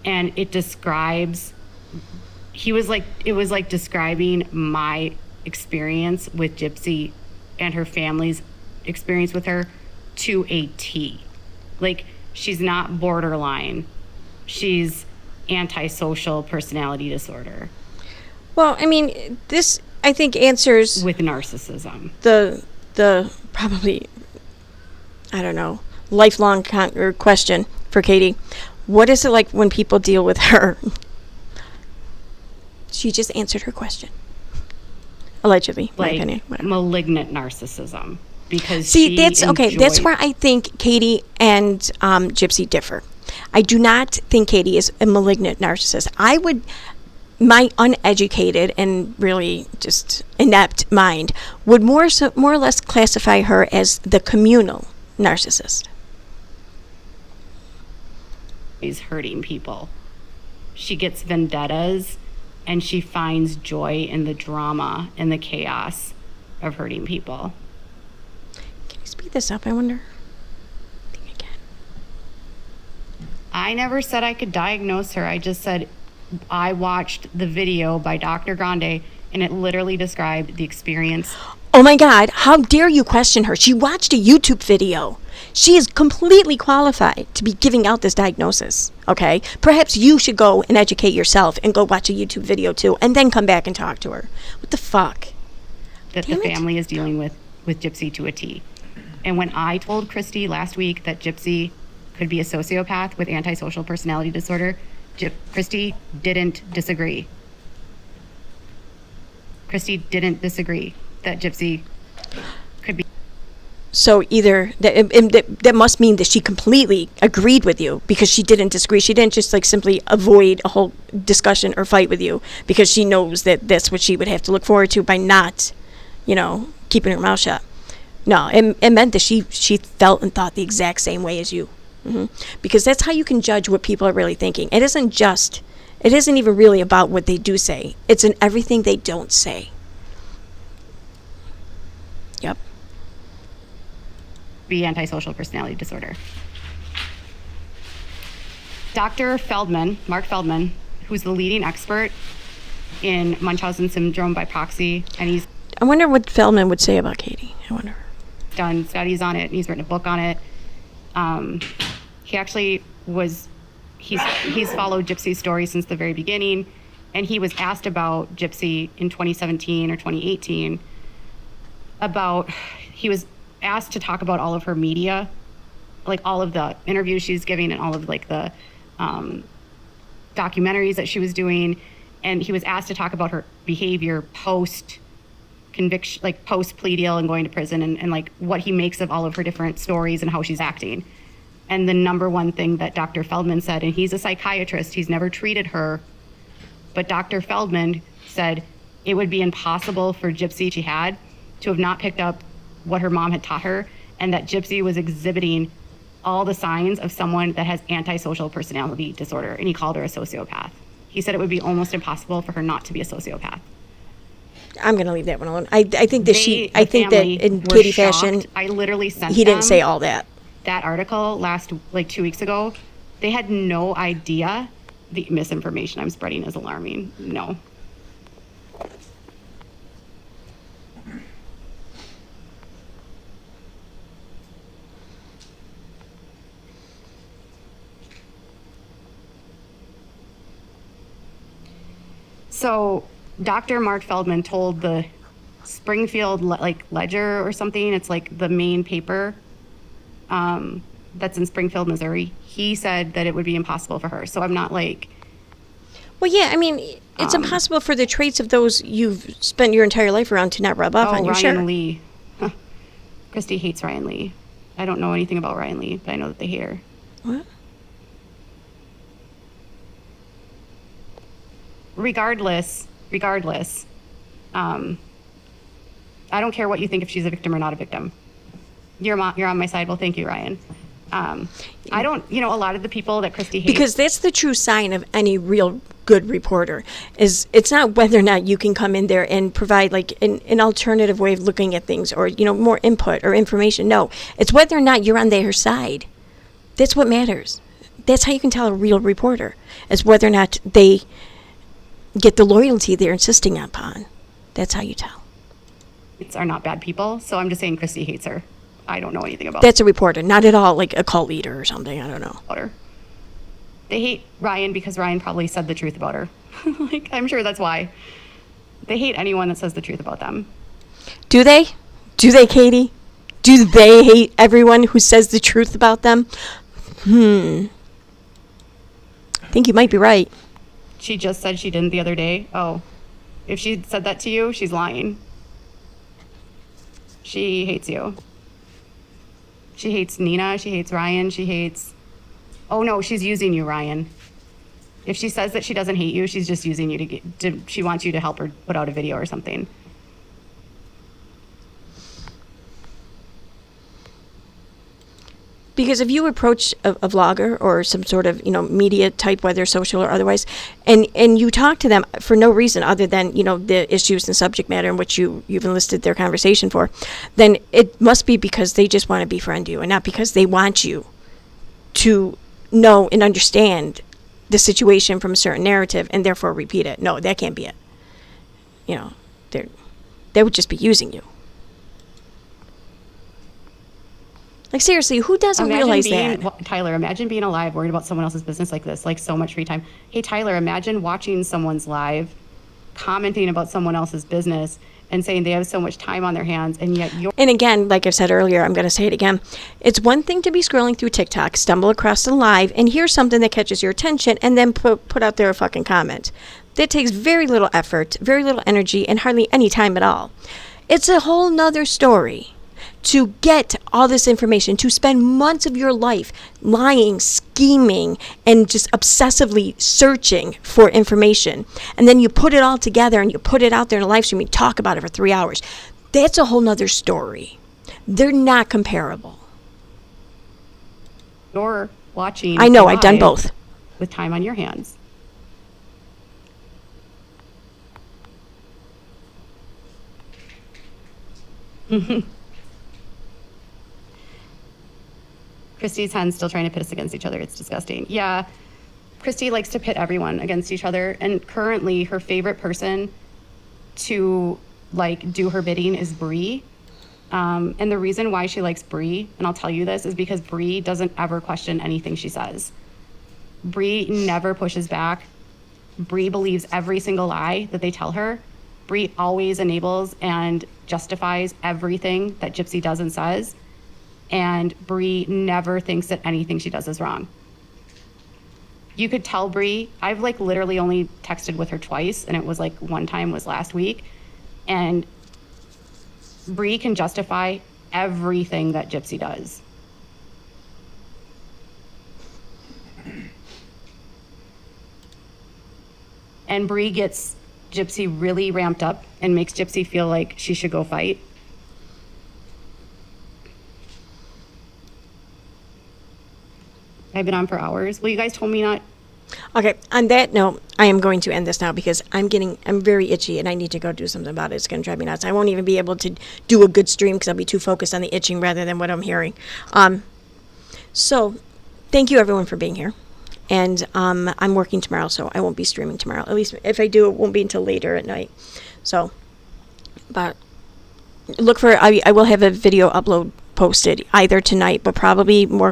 And it describes it was like describing my experience with Gypsy and her family's experience with her to a T. Like, she's not borderline. She's antisocial personality disorder. Well, I mean, this, I think, answers with narcissism. The probably, I don't know, lifelong question for Katie. What is it like when people deal with her? She just answered her question. Allegedly, like, my opinion. Whatever. Malignant narcissism. Because that's okay. That's where I think Katie and Gypsy differ. I do not think Katie is a malignant narcissist. My uneducated and really just inept mind would more or less classify her as the communal narcissist. She's hurting people. She gets vendettas, and she finds joy in the drama and the chaos of hurting people. Can you speed this up, I wonder? I think I can. I never said I could diagnose her. I just said I watched the video by Dr. Grande, and it literally described the experience. Oh my God, how dare you question her? She watched a YouTube video. She is completely qualified to be giving out this diagnosis, okay? Perhaps you should go and educate yourself and go watch a YouTube video too, and then come back and talk to her. What the fuck? That the family is dealing with Gypsy to a T. And when I told Christy last week that Gypsy could be a sociopath with antisocial personality disorder, Christy didn't disagree. Christy didn't disagree that Gypsy could be. So either that must mean that she completely agreed with you because she didn't disagree. She didn't just like simply avoid a whole discussion or fight with you because she knows that that's what she would have to look forward to by not, keeping her mouth shut. No, it meant that she felt and thought the exact same way as you. Mm-hmm. Because that's how you can judge what people are really thinking. It isn't even really about what they do say. It's in everything they don't say. Yep. Be antisocial personality disorder. Dr. Feldman, Mark Feldman, who's the leading expert in Munchausen syndrome by proxy, and I wonder what Feldman would say about Katie. I wonder. Done studies on it, and he's written a book on it. He actually he's followed Gypsy's story since the very beginning, and he was asked about Gypsy in 2017 or 2018 he was asked to talk about all of her media, like all of the interviews she's giving and all of like the documentaries that she was doing, and he was asked to talk about her behavior post conviction, like post plea deal and going to prison, and like what he makes of all of her different stories and how she's acting. And the number one thing that Dr. Feldman said, and he's a psychiatrist, he's never treated her, but Dr. Feldman said it would be impossible for Gypsy to have not picked up what her mom had taught her, and that Gypsy was exhibiting all the signs of someone that has antisocial personality disorder, and he called her a sociopath. He said it would be almost impossible for her not to be a sociopath. I'm going to leave that one alone. I think that I think that in Katie fashion, I literally sent he didn't say all that. That article 2 weeks ago, they had no idea the misinformation I'm spreading is alarming. No. So Dr. Mark Feldman told the Springfield Ledger or something, it's like the main paper that's in Springfield, Missouri. He said that it would be impossible for her. So I'm not like... Well, yeah, I mean, it's impossible for the traits of those you've spent your entire life around to not rub off on you, sure. Ryan Lee. Huh. Christy hates Ryan Lee. I don't know anything about Ryan Lee, but I know that they hate her. What? Regardless, I don't care what you think if she's a victim or not a victim. You're on my side. Well, thank you, Ryan. I don't, a lot of the people that Christy hates. Because that's the true sign of any real good reporter, is it's not whether or not you can come in there and provide like an alternative way of looking at things or, more input or information. No, it's whether or not you're on their side. That's what matters. That's how you can tell a real reporter, is whether or not they get the loyalty they're insisting upon. That's how you tell. Are not bad people, so I'm just saying Christy hates her. I don't know anything about That's a reporter, not at all like a cult leader or something. I don't know. her. They hate Ryan because Ryan probably said the truth about her. Like, I'm sure that's why. They hate anyone that says the truth about them. Do they? Do they, Katie? Do they hate everyone who says the truth about them? I think you might be right. She just said she didn't the other day. Oh, if she said that to you, she's lying. She hates you. She hates Nina. She hates Ryan. She hates... Oh, no, she's using you, Ryan. If she says that she doesn't hate you, she's just using you she wants you to help her put out a video or something. Because if you approach a vlogger or some sort of, media type, whether social or otherwise, and you talk to them for no reason other than, the issues and subject matter in which you've enlisted their conversation for, then it must be because they just want to befriend you and not because they want you to know and understand the situation from a certain narrative and therefore repeat it. No, that can't be it. They would just be using you. Like, seriously, who doesn't realize that? Tyler, imagine being alive, worried about someone else's business like this, like so much free time. Hey, Tyler, imagine watching someone's live, commenting about someone else's business, and saying they have so much time on their hands, and yet you're... And again, like I've said earlier, I'm going to say it again. It's one thing to be scrolling through TikTok, stumble across the live, and hear something that catches your attention, and then put out there a fucking comment. That takes very little effort, very little energy, and hardly any time at all. It's a whole nother story to get all this information, to spend months of your life lying, scheming, and just obsessively searching for information. And then you put it all together and you put it out there in a live stream and talk about it for 3 hours. That's a whole nother story. They're not comparable. You're watching... I know, I've done both. With time on your hands. Christy's hand's still trying to pit us against each other. It's disgusting. Yeah, Christy likes to pit everyone against each other. And currently, her favorite person to, do her bidding is Bree. And the reason why she likes Bree, and I'll tell you this, is because Bree doesn't ever question anything she says. Bree never pushes back. Bree believes every single lie that they tell her. Bree always enables and justifies everything that Gypsy does and says. And Bree never thinks that anything she does is wrong. You could tell Bree, I've literally only texted with her twice, and it was one time was last week. And Bree can justify everything that Gypsy does. And Bree gets Gypsy really ramped up and makes Gypsy feel like she should go fight. I've been on for hours. Well, you guys told me not. Okay, on that note, I am going to end this now because I'm very itchy and I need to go do something about it. It's going to drive me nuts. I won't even be able to do a good stream because I'll be too focused on the itching rather than what I'm hearing. So, thank you everyone for being here. And I'm working tomorrow, so I won't be streaming tomorrow. At least if I do, it won't be until later at night. So, but look for, I will have a video upload posted either tonight, but probably more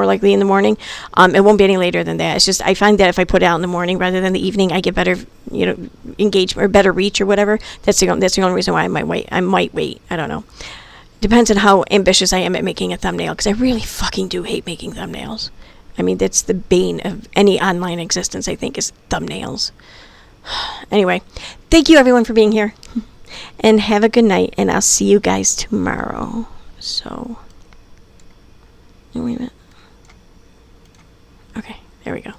likely in the morning. It won't be any later than that. It's just I find that if I put it out in the morning rather than the evening, I get better, engagement or better reach or whatever. That's the only reason why I might wait. I don't know. Depends on how ambitious I am at making a thumbnail, because I really fucking do hate making thumbnails. I mean, that's the bane of any online existence, I think, is thumbnails. Anyway, thank you everyone for being here, and have a good night, and I'll see you guys tomorrow. So, wait a minute. Okay, there we go.